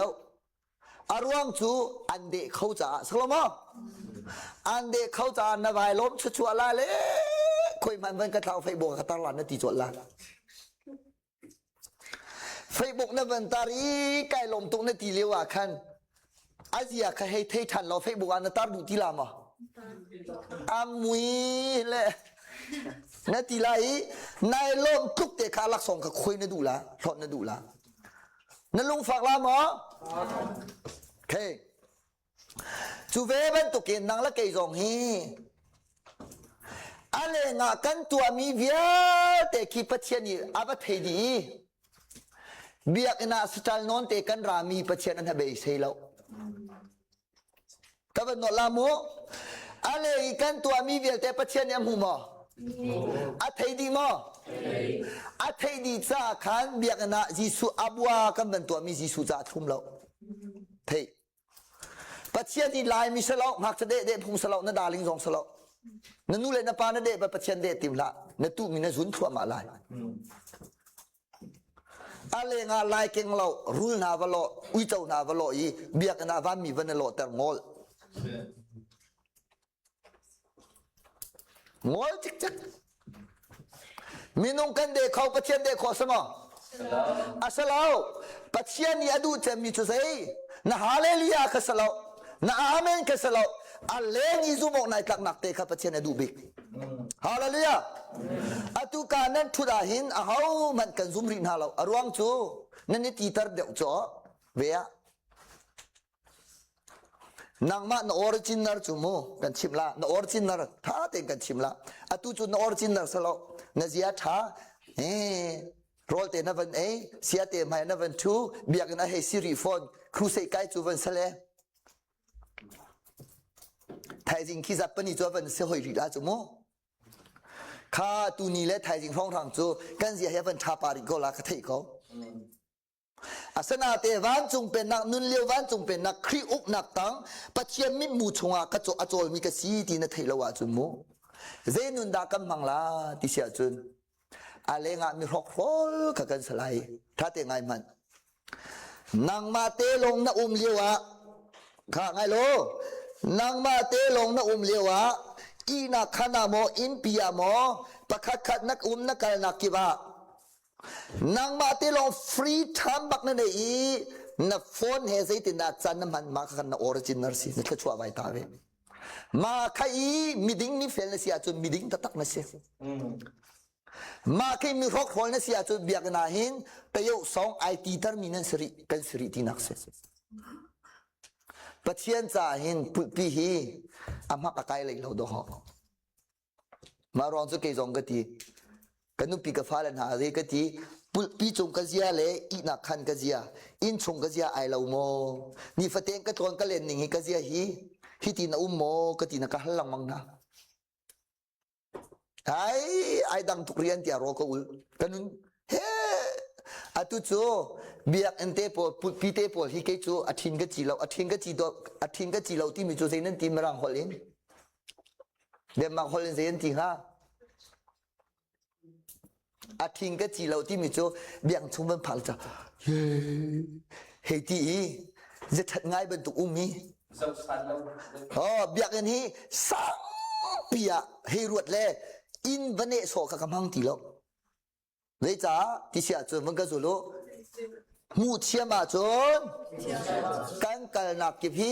อารวงจูอันเดเขาจะสลมอันเดเขาจะนบายล้มชัวร์ละเลยคุยมันกระเทาไฟโบกระตลาดนั่นตีจวดละ Facebook นะวันตารีใกล้ลมตุกนาทีเลียวคันอาเซียใครให้เททันเรา Facebook อันตาดูที่ลามอ่ะอามุยเลยนาทีไรนายลมทุกเตะขาลักส่งกับคุยนะดูละทอดนะดูละนั่นลุงฝากลามอ่ะโอเคจูเวบันตุกินนังละเกยจงฮีอะไรงะกันตัวมีเวียแต่คิดปัจเจนี่อาบัตเฮดีเบียกน่าสไตล์นอนเตกันรามีปัจเจนั้นเบยเซลกับนอลาโมอะไรกันตัวมีเวียแต่ปัจเจนี่มูมออัตเฮดีมออัตเฮดีจ้าขันเบียกน่าจิสุอับวากันเป็นตัวมีจิสุจ้าทุ่มแล้วเทปัจเจนี่ลายมีสลอกมักจะเดะพุงสลอกนั่นดาลิงสองสลอกนั่นนู่นเลยนะปานั่นเดะปัจเจนเดะติมละนั่นตู้มีนั่นสุนทรมาลายอะไรงาลายเก่งเรารู้นาวโลอุยเจ้านาวโลอีเบียกนาวามีวันโลแต่งอลงอลจิกจิกมีนุ่งกันเดะเขาปัจเจนเดะขอสมออาสลาวปัจเจนยาดูจะมีจุดใส่นะฮาเลลียาคสลาวนะอาเมนคสลาวอัลเลนิซุมอกนายตักนักเตะข้าพเจ้าดูบิกฮาเลลูยาอัตุการนั้นทุดาหินอาหูมันกันซุมรินฮาลาวอรวงจูนั่นนี่ตีตาร์เดียวจ่อเวียนางมาณออริจินัลจูโมกันชิมละณออริจินัลท่าเต็งกันชิมละอัตุจูณออริจินัลสลาวนั่นเสียท่าโรลเตนับวันเสียเตไม่นับวันทูเบียกันนะให้ซิริฟอนครูเซกายจูวันเสลไทยจริงคิดจะเป็นอีกตัวเป็นเสียหอยรีดาจุโมข้าตูนี่และไทยจริงฟ้องทางจูกันเสียให้เป็นชาปาริโกลาคเทโกอาสนาเตวันจงเป็นนักนุนเลียววันจงเป็นนักครีอุกนักตังปัจเจียมิมูชงากระโจอโจมีกสีตีนเทลวาจุโมเจนุนดากำมังลาติเสียจุนอะไรงามีรอกโรลกันสลายถ้าเตงไงมันนางมาเตลงนะเลียวะข้าไงโลนางมาเตลงนะเลียวะอีนักขณะโมอินปียโมปะคัดคัดนักนักการนักกิบะนางมาเตลงฟรีทามบักนั่นเองนับโฟนเฮซิตินัดจันน้ำมันมาขันนักออริจินัลสินี่ก็ชัวร์ไว้ตาเวมาใครมีดิ้งนี่เฟลนเสียจนมีดิ้งตักนั่นเสียมาใครมีรอกโรลนั่นเสียจนเบียกนาหินแต่ยกสองไอทีเตอร์มินันสริกันสริตินักเสียปัจเจียนจ่าหินปุปีฮีอามาปากไกเลยเราดูหอกมารอนสุเกจงกตีกันนุปีกฟ้าเลนหาเรกตีปุปีจงกเจียเลยอีนักขันกเจียอินชงกเจียไอเราโมนี่ฟเตงกตอนกเล่นหนึ่งกเจียฮีฮิตินาอุโมกตินักฮัลลังมังนะไอดังทุกเรียนที่อารอกอุลกันนุเฮatu chu biak ente po pite po hi ke chu athin ga chilo athin ga chilo ti mi chu zein ti marang holin de ma holin zein ti ha athin ga chilo ti mi chu biang chung ban phal cha he ti je that ngai ban tu mi biak en hi sang pia he ruat le in bane so ka kamang ti loเลยจ้าที่เสียจนมันก็สุโลมูเชียมาจนกันกันนักกิพี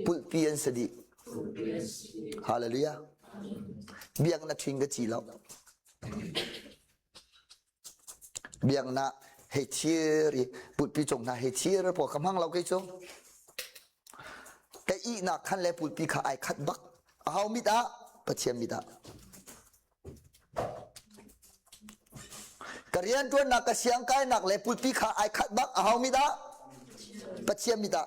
ปุลเปียนสดิฮาเลลูยาเบียงนักชิงก็จีแล้วเบียงนักเฮเชียรีปุลปีจงนักเฮเชียร์พอคำพังเราก็จงแต่อีนักขันเลยปุลปีขาไอขัดบักเอามิดาปะเชียมิดากเรียนตัวนักเสียงกายนักเลยปุติขาไอขัดบักเอามิดาปัจเจียมิดา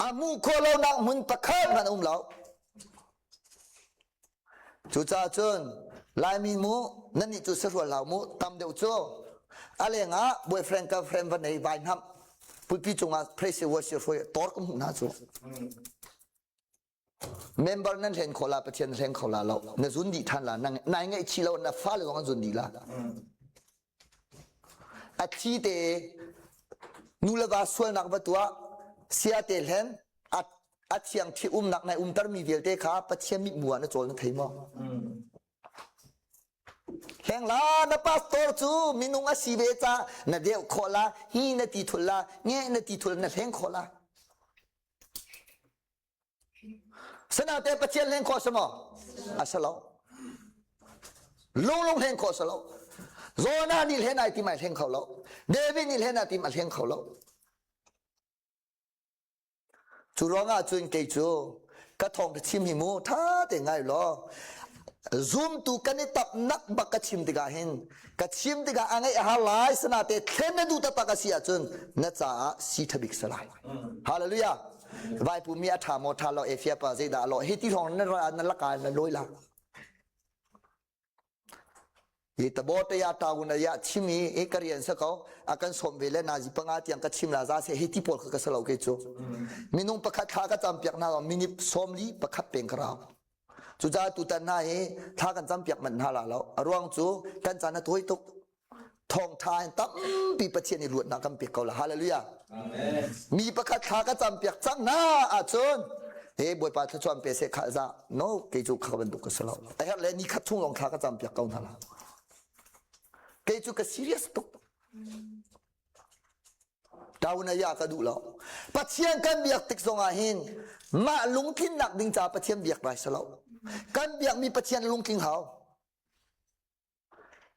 อามูโคโลนักมุนปะคัดมันเราจุจ้าจนลายมีมูนั่นนี่จุดสรวจเหล่ามูตำเดียวโจอะไรงะบอยเฟรนกับเฟรนวันไหนวายน้ำปุติจงอาเพรสเวอร์ชิฟอยตอร์กมุนาโจเมมเบอร์นั้นเห็นขอลาปัจเจียนเห็นขอลาเราในจุนดีทันละนั่งนายไงชีเราน่ะฟ้าเลยของจุนดีละอาชีเตนูเลวาส่วนนักบัตัวเสียเตลเห็นอาเชียงที่นักในตร์มีเวลเตขาปัจเจียมิบัวนะโจนเทมอแหง yang la na pastor chu minung a si ve cha na deu khola hi na ti thula nge na ti thul na leng khola sana te pachel leng kho samo asalo long leng kho salo zona ni lena ti mai leng kholo david ni lena ti ma leng kholo chu ronga chuin ke chu ka thong de chim hi mu tha te ngai lo zoom tu kani tap nak ba ka chim tiga hin ka chim tiga angai ha lai sana te thlen na du ta ta ka sia chun na cha si thabik salai hallelujah vai pu mi atha mo tha lo efia pa zai da lo he ti thong na la ka na loi la ye tabo te ya ta gun ya chimi e karian sa ko akan som vele na ji panga tiang ka chim la za se he ti pol ka salo ke chu minung pakhat kha ka cham piak na mini somli pakhat peng kra chu za tu ta na he tha kan cham piak man ha la lo arwang chu kan cha na thoi tuk thong thai tam pi pachien ni ruat na kam pe ko la hallelujah amen mi pakhat kha ka cham piak chang na a chun he boy pa chon pe se kha za no ke chu kha ban du ka salo ai ha le ni khat chung long kha ka cham piak ko na la ke chu ka serious tuk tauna ya ka du lo pachien kan biak tik zonga hin ma lungkin nak ding cha pachien biak rai salo kan biak mi pachien lungking hao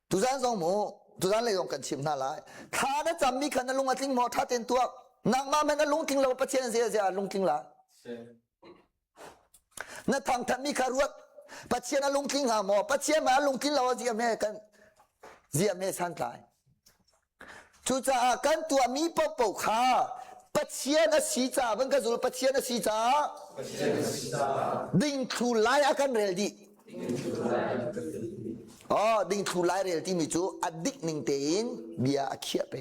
tu zan zong mo tu zan le yong kan chim na lai kha na cham mi khan na lunga ting mo tha ten tuak nang ma men na lungking lo pachien zia lungking la na thang tham mi kha ruat pachien na lungking ha mo pachien ma lungking lo zia me kan zia me san tai chu cha kan tua mi po po kha pachien a si cha ban ka zul pachien a si cha ding thu lai akan rel di ding thu lai rel ti mi chu adik ning tein bia akhia pe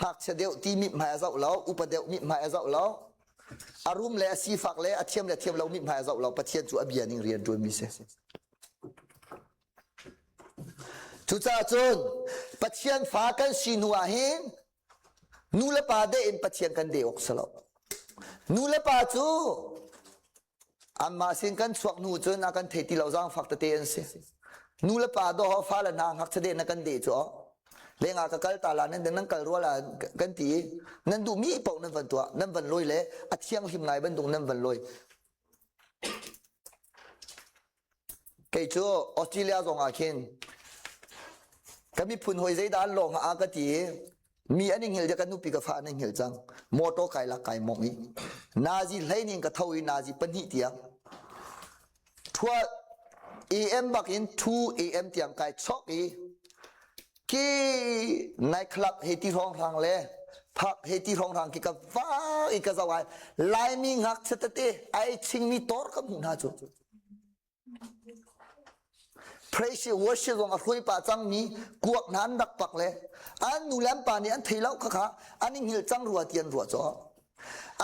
hak cha deu ti mi ma zau lo upadeu mi ma zau lo arum le si fak le athiam le thiam lo mi ma zau lo pachien chu abia ning rian tu mi se chu cha chun pachien fa kan sinua hin nu le pa de in pachien kan de ok salo nu le pa chu amma sin kan suak nu chun akan theti lo jang fak ta te en se nu le pa do ho fa la na hak chade na kan de chu lenga ka kal ta la nen nang kal ro la kan ti nan du mi pau nan van tua nan van loi le athiang him ngai ban dung nan van loi ke chu australia zong a khin kami phun hoi zai dan long a ka ti mi aning hil ja kan nu pi ka fa aning hil chang moto kai la kai mong i nazi hlaining ka thawi nazi pani tia thua am bakin 2 am tiang kai chok i ki night club heti rong rang le phak heti rong rang ki ka va i ka zawai lining hak chate ai ching mi tor ka mu na chu praise worship wong a hroi pa chang mi kuak nan dak pak le an nu lam pa ni an theilau kha kha aning hil chang ruwa tian ruwa cho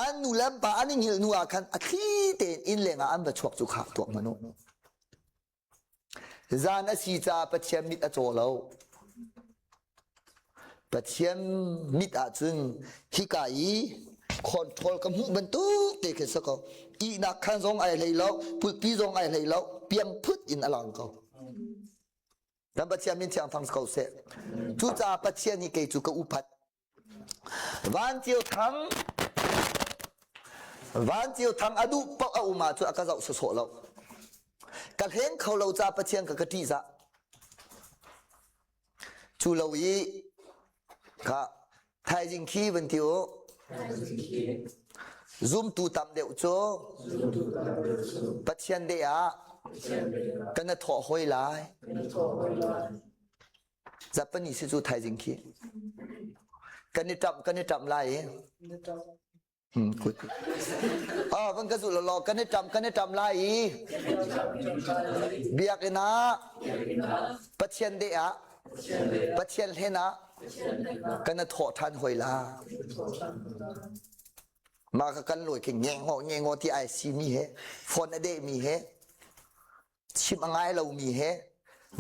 an nu lam pa aning hil nu a khan a thi te in lenga an ba chok chu kha tok manu zan a si cha pachiem mit a cho lo pachiem mit a chun hi ka i control ka mu ban tu te ke sa ko i na khan zong ai lei lo pu pi zong ai lei lo piam phut in alang ko dan pachien min chiang thang ko se chu cha pachien ni ke chu ka upat van chiu thang adu pa a uma chu aka zau so so lo ka heng khau lo cha pachien ka ka ti za chu lo yi ka thai jing khi ban tiu zoom tu tam deu cho pachien de a kana tho hoi lai Japanese chu thai jing khi kani tam lai good van ka zu lo kani tam lai biakina pachien de a pachien hena kana tho than hoi la ma ka kan loi ke nge ngo ti ai si mi he phone ade mi he chim angai lo mi he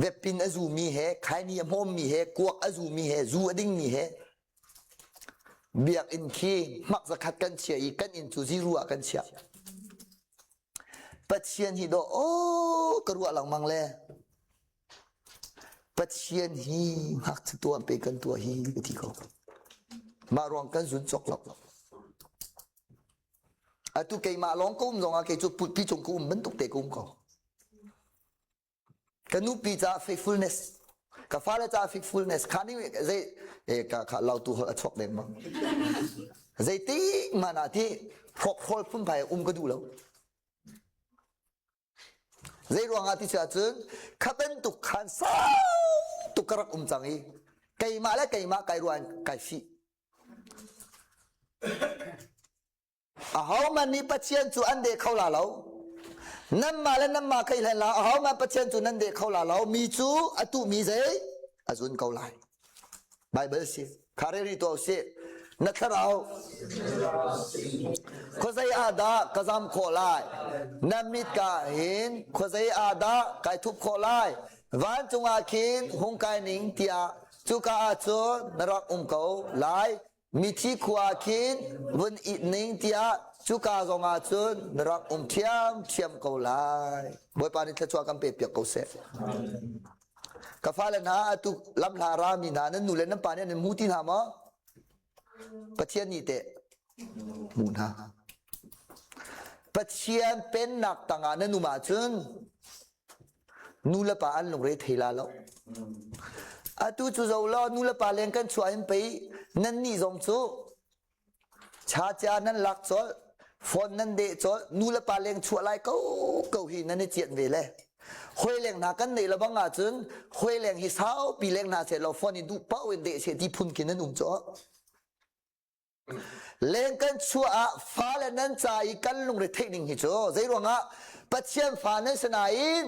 webpin azu mi he khai ni mom mi he kuak azu mi he zu ading mi he biak in khi mak zakat kan chia I kan in chu ziru kan chia pachien hi do o karua lang mang le ปัจเจียนฮีหักตัวไปกันตัวฮีที่เขามารวมกันจุนจกหลอกtu kei ma long kum zong a kei chu put pi chung kum ben tuk te kum ko kanu pi cha faithfulness ka fa la cha faithfulness khani zai ka lau tu ho chok dem ma zai ti mana ti phok phol phun pai ka du lo zai ruang ati cha chun khaben tuk khan sa tuk karak changi kei ma la kei ma kai ruan kai fi how many patient chu an de khola lo nam ma le nam ma khai la la how ma patient chu nan de khola lo mi chu atu mi zai azun kau lai bible si khare ri to se na tharao khozai ada kazam kholai namit ka hin khozai ada kai thup kholai wan chunga khin hung kai ning tia chu ka chu narak kau lai mi thi khwa khin vun it ning tia chu ka zonga chun rak thiam ko lai boy pani thla chwa kam pe pek ko se ka fala na atu lam la ra mi na nan nu le nan pa ne mu ti na ma pathian ni te mu na pathian pen nak tanga na nu ma chun nu la pa an long re thela lo atu chu zo lo nu la pa leng kan chwa im pe nan ni zong chu cha cha nan lak chol phone nan de chol nu la pa leng chua lai ko hi nan ni chian ve le hoi leng na kan nei la banga chun hoi leng hi sao pi leng na che lo phone du pa wen de che ti phun kin nan cho leng kan chua a fa le nan cha I kan lung re theining hi cho zai ro nga pathian fa nan sana in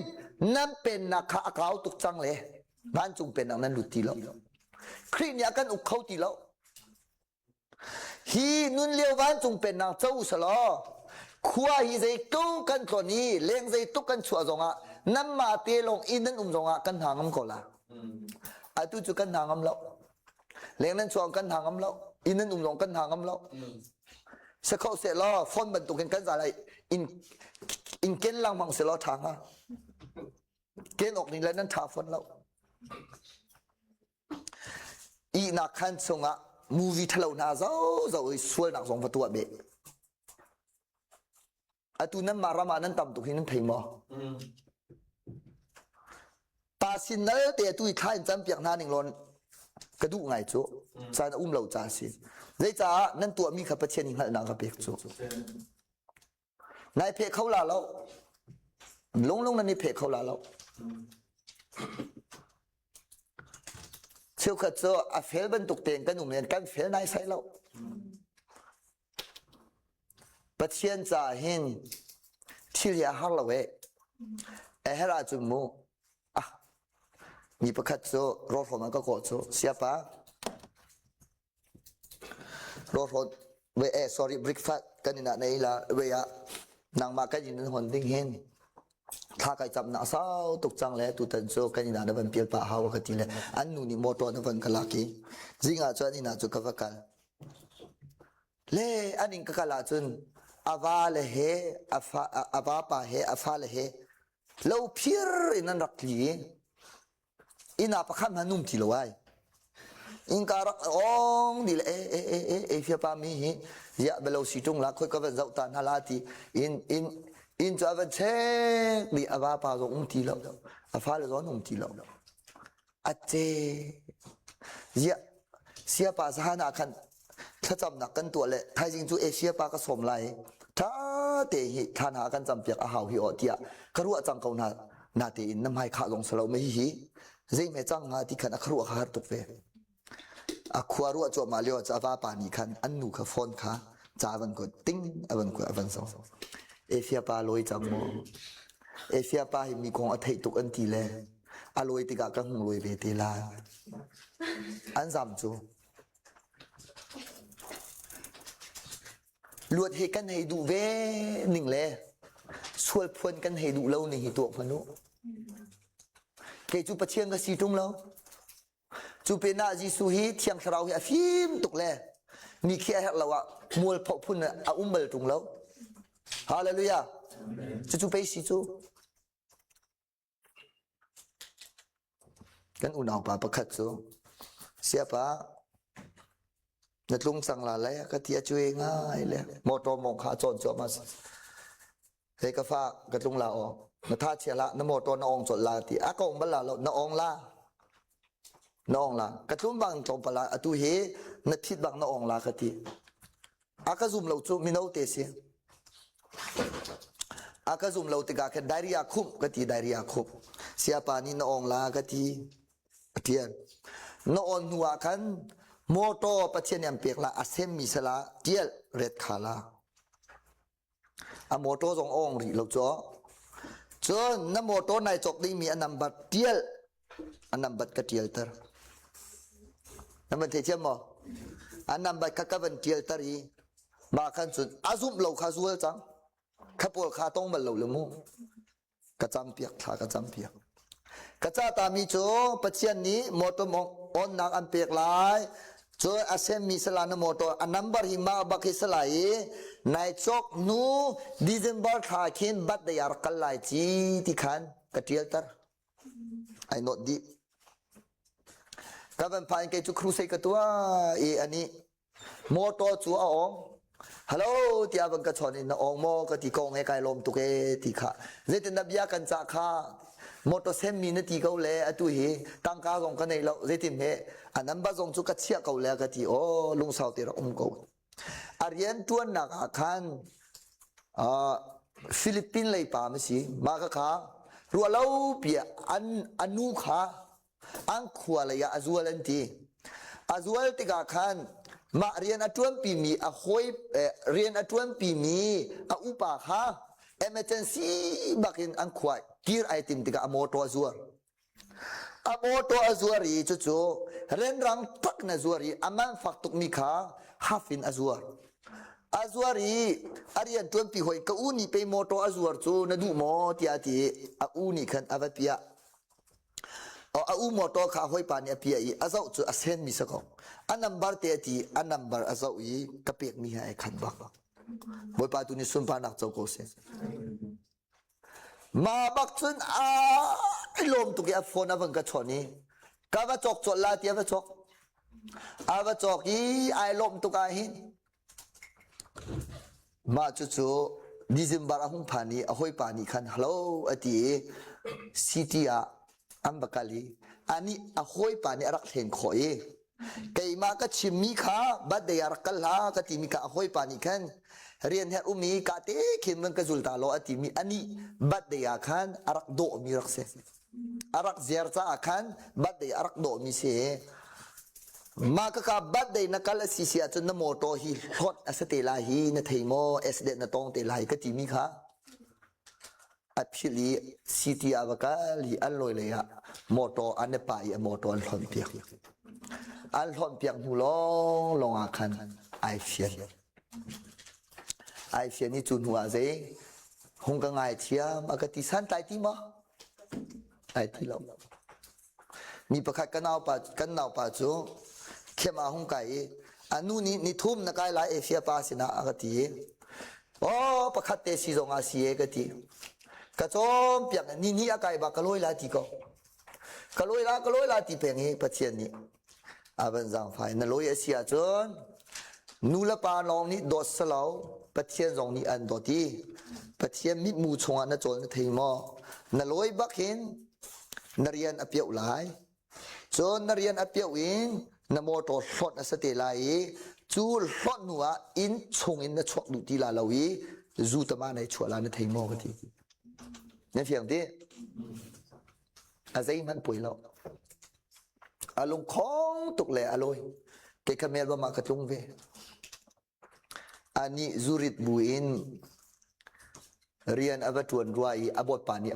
nan pen na kha akau tuk chang le ban chung pen nan lu ti lo khri nya kan uk khau ti lo hi nun leo van chung pen nang chau salo khua hi zai tu kan to ni leng zai tu kan chua zonga nam ma te long in nan zonga kan hangam ko la atu chu kan hangam lo leng nan chuang kan hangam lo in nan zong kan hangam lo se khau se lo phone ban tu kan za lai in ken lang mang se lo thang ha ken ok ni la nan tha phone lo I na khan chunga movie thalo na zo sual nak zong fatua be atu nan marama nan tam tu hin thei mo ta sin na te tu khain cham piak na ning lon ka du ngai chu chan lo cha sin zai cha nan tu mi kha pa chen hal na ka pek chu nai phe khau la lo long nan ni phe khau la lo chiêu khát cho à phèn bên tục tiền cái nụ miền căn phèn này sai lâu bắt chen trả hin thiêu ya har lâu ấy hết ra chừng mu à nhị bắt khát cho rót hôm cái cổ cho siapa rót hôm về sorry breakfast cái này là về à nàng mà cái gì nên hồn tinh hinถ้าใครจำหน้าสาวตุกจังเลยตุตันโจกันนี่นะวันเปียป่าหาวกันทีเลยอันนู้นนี่มอตอนวันกันลักกี้จริงอ่ะจวนนี่นะจุกวักันเล่อันนี้ก็กันละจนอาวาเลเฮอาวาป่าเฮอฟ้าเลเฮเราเพียร์อินันรักลีอินาประคำมันนุ่มทีละไว้อินการะองนี่แหละเอฟยาปามีเฮียเบลสิตุงละคุยกับเจ้าตานาลาตีอินจะวันเช็คมีอาวาปาส่งทีแล้วอาฟ้าเลยส่งทีแล้วอาเจเสียปาสหนาคันถ้าจำหนักกันตัวเลยไทยจริงจูเอเชียปาก็สมไหลถ้าเตหิทานหากันจำเปียกอาหาวหิอเดียกรัวจังเกานาเตอินน้ำให้ขาลงสลาวไม่หิจริงไม่จังงาที่ขันครัวขาตุกเวอาขวารัวจวบมาเลียวจะว่าปานีคันอันนูขฟอนขาจาวันก็ติ้งอวันก็อวันสองเอเชียปาลอยจังโมเอเชียปามีของอัฐิตุกอันทีเลยอลอยติกากังลอยเวทีลาอันสามจูลวดเหกันให้ดูเวหนึ่งเลยช่วยพวนกันให้ดูเล่าหนึ่งตัวพนุเกจูปะเชียงกับสีตุงเล่าจูเป็นนาจีสุฮีเชียงสระวฟิมตุกเลยมีแค่เราอะมัวพอพุ่นอะอุ้มเบลตุงเล่าฮาเลลูยาจูไปสิจู kan unang papakat so siapa natlung sang lalay katia chui ngai le motor mong kha chon cho mas he ka fa katlung la o na tha chia la na motor na ong chon la ti a kong bal la lo na ong la katlung bang tong pala atu he na thit bang na ong la ka ti aka zum lo chu mi no te se aka zum lo te ga khen diarrhea khup ka ti diarrhea khup siapa ni na ong la ka ti tian na on nuwa kan moto pathian yam pek la asem mi sala tiel red khala a moto jong ong ri lo cho chon na moto nai chok ding mi anam bat tiel anam bat ka tiel tar naman te chem mo anam bat ka ka ban tiel tari ma kan chun azum lo kha zual chang khapol kha tong mal lo le mu ka cham piak tha ka cham piak ka cha ta mi cho pathian ni moto mong on nak an pek lai cho asem mi sala na moto a number hi ma bakhi salai nai chok nu December tha khin bat da yar kal lai chi ti khan ka tiel tar I not deep ka ban pan ke chu cruise ka tua e ani moto chu a ong hello ti abang ka chon in na ong mo ka ti kong he kai lom tu ke ti kha zetin na bia kan cha kha moto sem mi na ti ko le atu hi tang ka gong ka nei lo zetin he anam ba jong chu ka chia ko le ka ti o lung sau ti ra ko arian tuan na ka khan Philippines lei pa ma si ma ka kha ru lo pia anu kha ang khwa la ya azual an ti azual ti ka khan ma rian atuan pi mi a hoi rian atuan pi mi a upa kha emergency bakin ang khwa kir item ti ka moto azuar amoto azuari chu chu ren rang pak na zuari aman faktuk mi kha hafin azuar azuari arian tuan pi hoi ka uni pe moto azuar chu na du mo ti ati a uni khan avat pia a u moto kha hoi pa ni pia I azau chu asen mi sako a number te ti a number azau I ka pek mi ha khan ba boi pa tu ni sun pa nak chau ko se ma bak chun a lom tu ke a phone avang ka choni ka va chok chol la ti va chok ava chok I ai lom tu ka hin ma chu chu December ahung phani a hoi pa ni khan hello ati city a ambakali ani a hoi pa ni arak theng khoi kai ma ka chimmi kha ba de yar kal ha ka ti mi ka hoi pa ni khan rian her umi ka te khim man ka zulta lo ati mi ani ba de ya khan arak do mi rak se arak zer cha khan ba de arak do mi se ma ka ba de na kal si sia chun na moto hi hot asate la hi na theimo accident na tong te lai ka ti mi kha actually city avakali alloy le ya moto ane pa I moto an thon piak al thon piak nu long akhan ai fian ni chun huwa ze hong ka ngai thiam akati san tai ti ma ai ti lo mi pakhat kanau pa chu khema hong kai anu ni thum na kai la asia pa sina akati o pakhat te si zonga si e ka ti ka chom piak ni akai ba kaloi la ti ko kaloi la ti pengi pathian ni aban jang phai na loi asia chon nu la pa long ni dot salau pathian jong ni an do ti pathian mi mu chunga na chol na thei mo na loi bakhin narian apiau lai chon narian apiau in na moto shot asate lai chu hot nuwa in chung in na chok du ti la lawi zu tama nai chwala na thei mo ka ti nên phiền thế à dây man bùi lọ à lùng khong tục lệ à lôi cái camel mà cắt lung về ani zurit buin rian avatuan ruai abot pani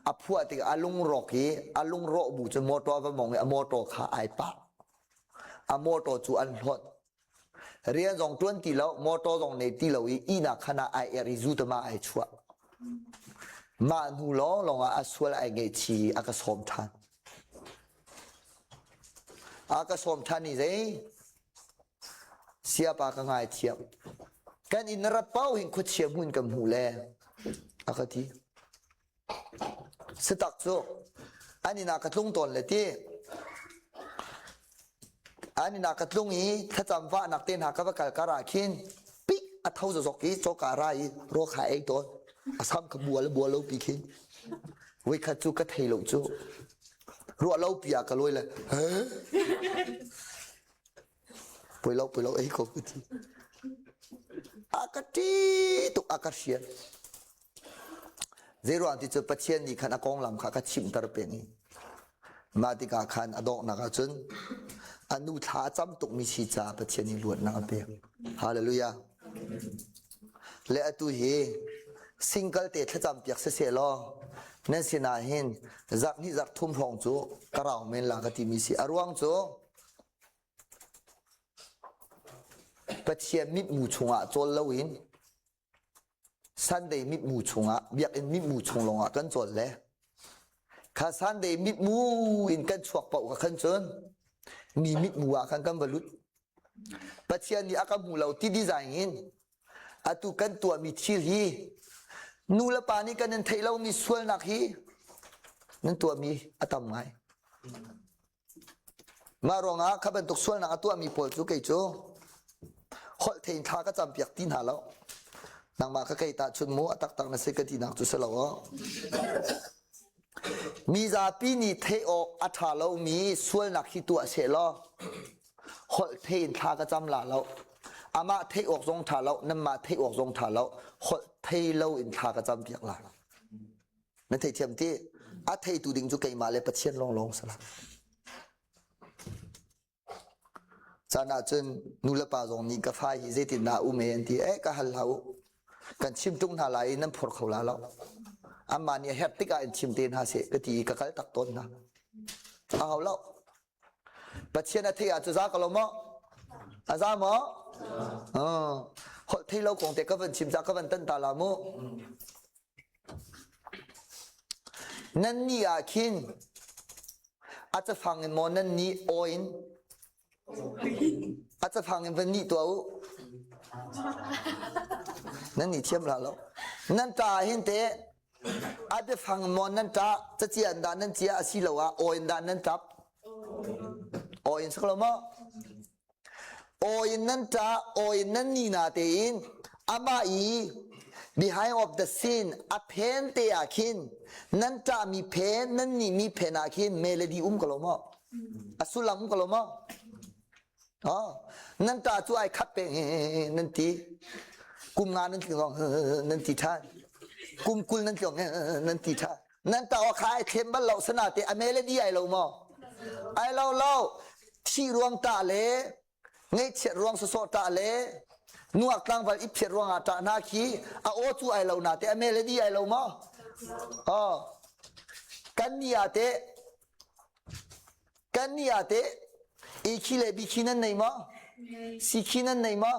apua ti alung roki alung ro bu chun moto va mong a moto kha ai pa a moto chu an hot rian jong 20 lo moto jong nei ti lo I na khana ai eri zu ta ma ai chua ma nu long aswal ai nge chi aka som than ni zai sia pa ka ngai thiam kan in rat pau hin khu chiam hun kam hu le akati setak so อันนี้นักกระตุ้งตนเลยที่อันนี้นักกระตุ้งอีถ้าจำว่านักเต้นหากระกระราคินปิ๊กอัดเท่าจะจกีโจการายโรคหายเองตัวอาซ้ำขบัวแล้วบัวเล่าปีคินวิคัจูก็เทลจูรัวเล่าปียกันเลยเลยเฮ้ยไปเล่าไอ้คนที่อากาศตุกอากาศเสียเจรวันที่จะปัจเจียนนี่ขันอากงลำข้าก็ชิมตระเป็นมาติกาขันอดอกนักจนอนุท่าจำตุกมีชีจาปัจเจียนนี่ล้วนนักเปียฮาเลลูยาและตัวเฮซิงเกิลเตะถ้าจำเปียกเสียล้อนั่นสินาเห็นจักนี่จักทุ่มพองจูกระเราเมนลากติมีสีอรวงจูปัจเจียนมิดมูชงอ่ะโจลลวินสันเดมิดมูชงอ่ะเบียกอินมิดมูชงลงอ่ะกันโจลเลยข้าสันเดมิดมูอินกันชวกเป่ากับขันจนมีมิดมูอ่ะขันกันบรรลุปัจเจียนนี่อาการมูเราที่ดีไซน์อินอาตุกันตัวมีชีรีนูละปานี่กันนั่นเทเรามีส่วนหนักฮีนั่นตัวมีอาตมไงมารองอ่ะข้าเป็นตกส่วนหนักตัวมีปวดจุกไอโจหดเทนท่าก็จำเปียกตีนหาแล้วนางมาข้าไก่ตาชุนมูตักตักนั่นเสกตีนักจุดเสลาวมีจาปีนี่เทออกอัฐาเรามีส่วนหนักที่ตัวเสลอหดเทนท่าก็จำลาแล้วอามาเทออกทรงท่าแล้วนั่นมาเทออกทรงท่าแล้วหดเทเราอินท่าก็จำเปียกลานั่นเทเทียมที่อาเทตูดิ่งจุกไก่มาเลยปัจเจียนลองสละจานาจนนูเลปาจงนี่ก็ฟ้าฮิเจตินาอุเมนที่ก็ฮัลโหลกันชิมตุงนาลายนั่นพอเขาแล้วอามานี่เฮติกาอินชิมเตนฮาเสกตีก็กัลตักต้นนะเอาแล้วปัจเจียนที่อาจจะจากลมอ่ะอาจารย์มั้งที่เราคงแต่ก็เป็นชิมจากก็เป็นต้นตาลามุนั่นนี่อาคินอาจจะฟังเงินมอนั่นนี่โอยน์อาจจะฟังเงินเป็นนี่ตัวนั่นนี่เทียมแล้วนั่นตาเห็นเตะอาจจะฟังมอนั่นตาจะเจียนดานนั่นเจียอาศิลวะโอยน์ดานนั่นจับโอยน์สักละมั้งโอยนั่นจ้าโอยนั่นนี่นาเตอินอามาอี behind of the scene อเพนเตอาคินนั่นจ้ามีเพนนั่นนี่มีเพนอาคินเมโลดี้กลมอ่ะอสุลัมกลมอ่ะอ๋อนั่นจ้าช่วยขับเป็นนั่นทีกุมงานนั่นที่ร้องนั่นที่ท่านกุมกุลนั่นที่ร้องนั่นที่ท่านนั่นจ้าว่าขายเทมบัลเราสนาเตอเมโลดี้ไอเรามั้งไอเราที่รวงตาเลไงเชื่อรวงสดตาเลนัวกลางวันอิบเชื่อรวงอาตานาคีอาโอจูไอเราหน้าเตอเมเลดีไอเรามาอ๋อกันนี่อาเตอีคิเลบิคินันไหนมาสิคินันไหนมา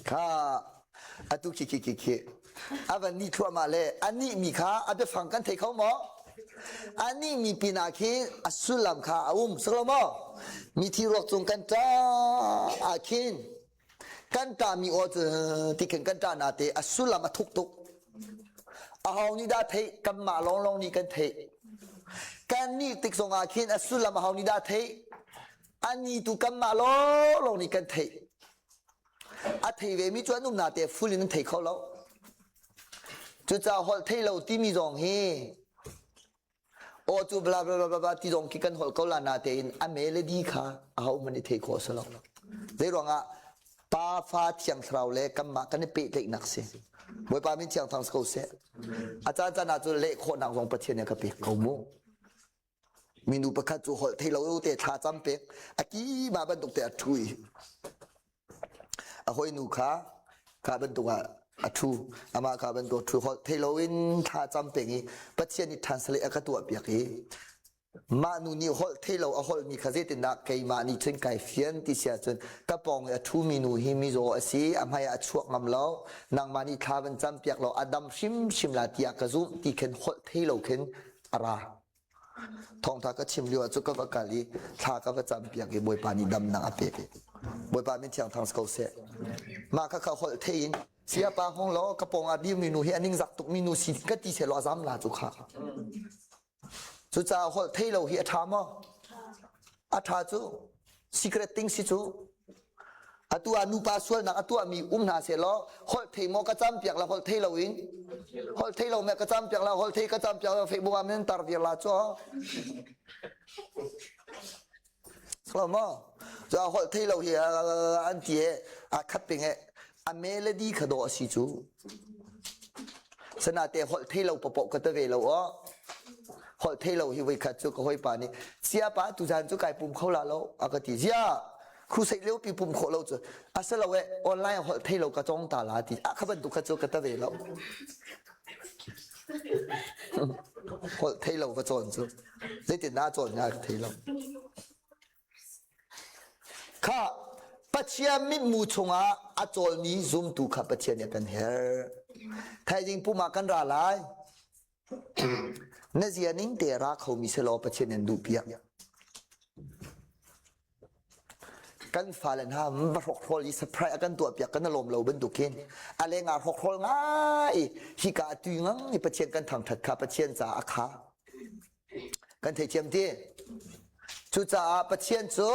ข้าอาตุคิอาวันนี้ทั่วมาเลยอันนี้มีข้าอาไปฟังกันเทเขาหมออันนี้มีปีนาคินอัสุลัมข้าสโลโมมีที่รกจงกันจ้าอาคินกันตามีโอที่เข่งกันตานาเตอัสุลัมมาทุกอาหาวนิดาเทกัมมาลองนี่กันเทกันนี่ติกสงอาคินอัสุลัมอาหาวนิดาเทอันนี้ตุกัมมาลองนี่กันเทอาเทเวมีจวนนุ่มนาเตฟูลินเทเขาแล้วจุดจ้าหอลเทเราที่มีจงเฮโอ้จูบลาบลาที่ตรงกิกันหอลเขาลานาเตอินอเมเลดีค่ะเอามันนี่เทโคสลองเรื่องอ่ะตาฟ้าเชียงเราเล็กกันมากันนี่เป๊ะเล็กนักเสียบ่อยปามิเชียงทางสกุลเสียอาจารย์จะน่าจะเละโคนักวงประเทศเนี่ยก็เป๊ะเขาโมมีนูประคัตจูหอลเทเราเตะท่าจำเป๊ะอากีมาบรรทุกเตะทุยอาหอยนูค่ะข้าบรรทุกอาทูอามาข้าบรรทุกทุยหอลเทเราอินท่าจำเป๊ะงี้ประเทศนี้ทันสเลอากาตัวเปียกมานูนี่หอลเทเราหอลมีข้าเจตินักไกมานี่ถึงไกเฟียนที่เสียจนกระปองอาทูมีนูฮิมิโซอาศีอามาอาชวกงำเล้านางมานี่ข้าบรรจำเปียกเราอดัมชิมลาติยากระซุที่เข็นหอลเทเราเข็นอาราทองทาก็ชิมเรียวจุกก็กาลีทาก็จำเปียกบวยปานี่ดำนางอาเปะบวยปานี่เชียงทางสกอเซมาข้าหอลเทน siapa hong lo kapong adi minu hi aning zak tuk minu si ka ti se lo azam la chu kha chu cha hol thei lo hi atha ma atha chu secret thing si chu atua nu pa sual na atua mi na se lo hol thei mo ka cham piak la hol thei lo in hol thei lo me ka cham piak la hol thei ka cham piak la facebook am nen tar dia la cho Selama Jadi hol thei lo hi an tie a khat ping e a melody khado si chu sana te hol thei lo popok ka te ve lo hol thei lo hi wei khat chu ko hoi pa ni sia pa tu jan chu kai pum khau la lo a ka ti sia khu sei leu pi pum kho lo chu a sa lo we online hol thei lo ka chong ta la ti a kha ban tu kha chu ka te ve lo hol thei lo ka chon chu le ti na chon nga thei loข้าปัจเจียมิมูชงอาจอลมีซุ่มตูข้าปัจเจียเนี่ยกันเฮไทยจริงผู้มากันราลายเนจียนิ่งเตระเขามีเสลอปัจเจียเนี่ยดูเปียกันฟ้าเลนฮะมันรกโรลีสปรายกันตัวเปียกันลมเราบรรทุกเคนอะไรงานรกโรลง่ายฮิกาตุยงั้งปัจเจียกันทางถัดข้าปัจเจียนจ่าอาคากันเทเจียมที่จุจ่าปัจเจียนจู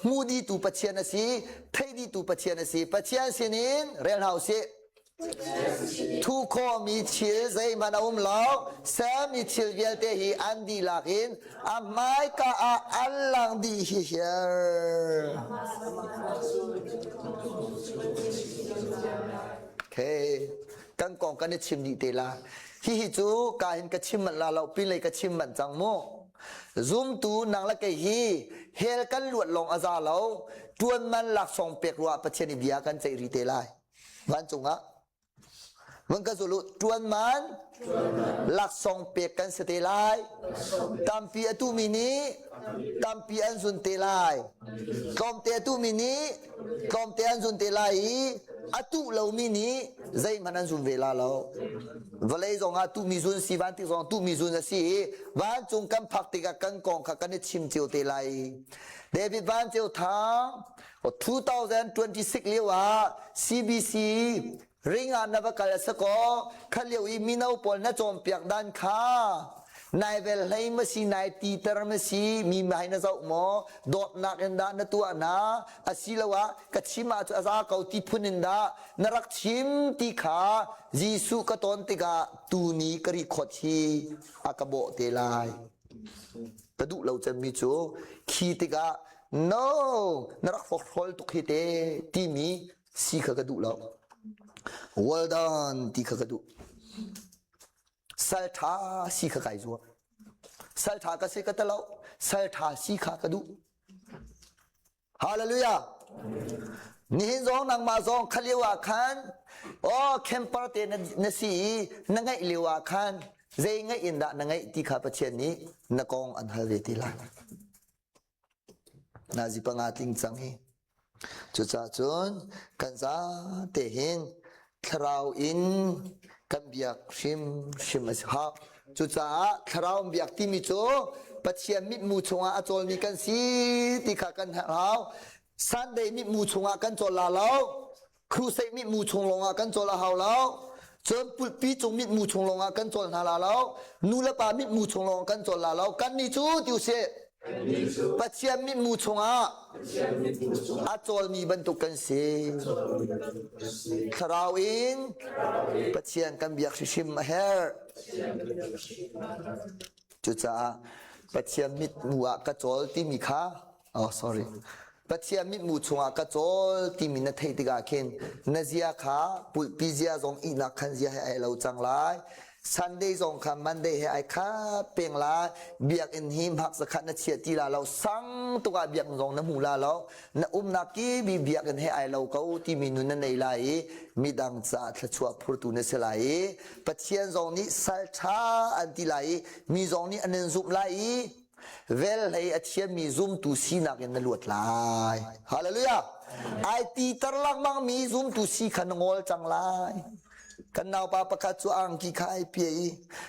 มูดีตูปัจเจียนสิไทยดีตูปัจเจียนสิปัจเจียนสินินเรียนเฮาสิทุกคนมีชิลใจมันเอาเราแซมมีชิลเวลเตหีอันดีลักอินอาไม่ก็อันลังดีเฮียโอเคกันกองกันชิมดีเตล่าฮิฮิจูการเห็นกระชิมมันลาเราปีเลยกระชิมมันจังโมซุ่มตูนางละเกฮีเฮลกันลวดลงอาซาเราจวนมันหลักส่งเปียกรัวประเทศนิเบียกันใจรีเตลายวันจงอะมันก็สุลุจวนมันหลักส่งเปียกกันสเตลายตามปีอตุมินีตามปีอันสุนเตลายกอมเตตุมินีกอมเตอันสุนเตลายอตุเรามินีใจมันอันสุนเวลาเราวันเลยจงอาตุมิซุนสีวันที่จงตุมิซุนสีวันจงกันพักติกากันกองขักันชิมเจียวเตลัยเดวิดวันเจียวทาง2026เรียกว่า CBC ริงานนับกาลสกอขันเลี้ยวอีมินเอาปอลน่าจมเปียกด้านข้านายเวลให้มาสีนายตีเตอร์มาสีมีมาให้น่าเจ้าหมอดอดนักเอ็นดานาตัวนาอาศิลวะกัชิมาจุอาซาเกาตีพุนินดานรักชิมตีขายิสุกตอนติกาตูนีกริขดชีอากาโบเตลายกระดูเราจะมีจูขีติกา no นรักฟอกฟอลตุกฮิเตที่มีสีขกระดูเรา well done ที่ขกระดูสัลทาสีขไก่จัวสัลทากระเซกตะเลาสัลทาสีขากระดูฮาเลลูยานี่เห็นจงนางมาจงขลีวาคันโอ้เข้มปาร์เตนสีนังไงลีวาคันเจงไงอินดานังไงที่ข้าพเจ้านี้นักองอันฮาเวติลานาจิปังอาติงจังฮีจุดจ้าจุนกันจ้าเตหินคราวอินกันเบียกชิมสิฮะจุดจ้าคราวเบียกที่มีโจปัจเจียมิดมูชงอาจอลมีกันสีที่ข้ากันหาซันเดย์มิดมูชงอากันจอลาเราครูเซมิดมูชงลงอากันจอลาเฮาเราเจิมปุลปีจงมิดมูชงลงอากันจอลนาลาเรานูละปามิดมูชงลงอากันจอลาเรากันนี่จูติวเซปัจเจียมิดมูชงอาจอลมีบรรทุกกันสีคราวอินปัจเจียนกันเบียกชิมมาเฮร์จุดจ้าปัจเจียมิดมูอากระจอลที่มีค่าอ๋อ sorry ปัจเจียมิดมูชงอากระจอลที่มีนาเทติกาเคนนาเซียขาปุลปีเซียจงอีนักขันเซียให้ไอเราจังไรซันเดย์จงคำมันเดย์ให้ไอข้าเปียงลาเบียกอินหิมหักสกัดนัดเชียตีลาเราสังตัวเบียกจงน้ำหูลาเราน้ำนักกีบีเบียกอินให้ไอเราเขาที่มีนุนในไลมีดังจัดชัวพูดตุนเสไลปัจเจียนจงนี้สัลชาอันติไลมีจงนี้อันนึงซุปไลเวลให้อาเชียมีซุ่มตุสีนักยันนลวดลายฮาเลลูยาไอตีตรลักมังมีซุ่มตุสีขันงอลจังลายกันนาวปาปะคัดจูอังกีคายเปีย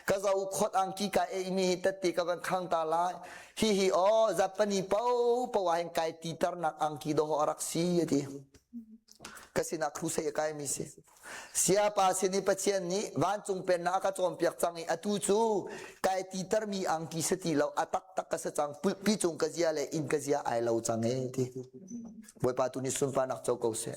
ก็จะอุคดอังกีคายมีตติกับขังตาลายฮิโอจับปนีเป้าปวายไก่ตีตรนักอังกีโดหอรักซีดีก็สินักครูเสียกายมีเส siapa sini pacien ni van chung pen na ka chom piak changi atu chu kai ti tar mi ang ki seti lo atak tak ka sa chang pi chung ka zia le in ka zia ai lo change ti boi pa tu ni sun pa nak chau ko se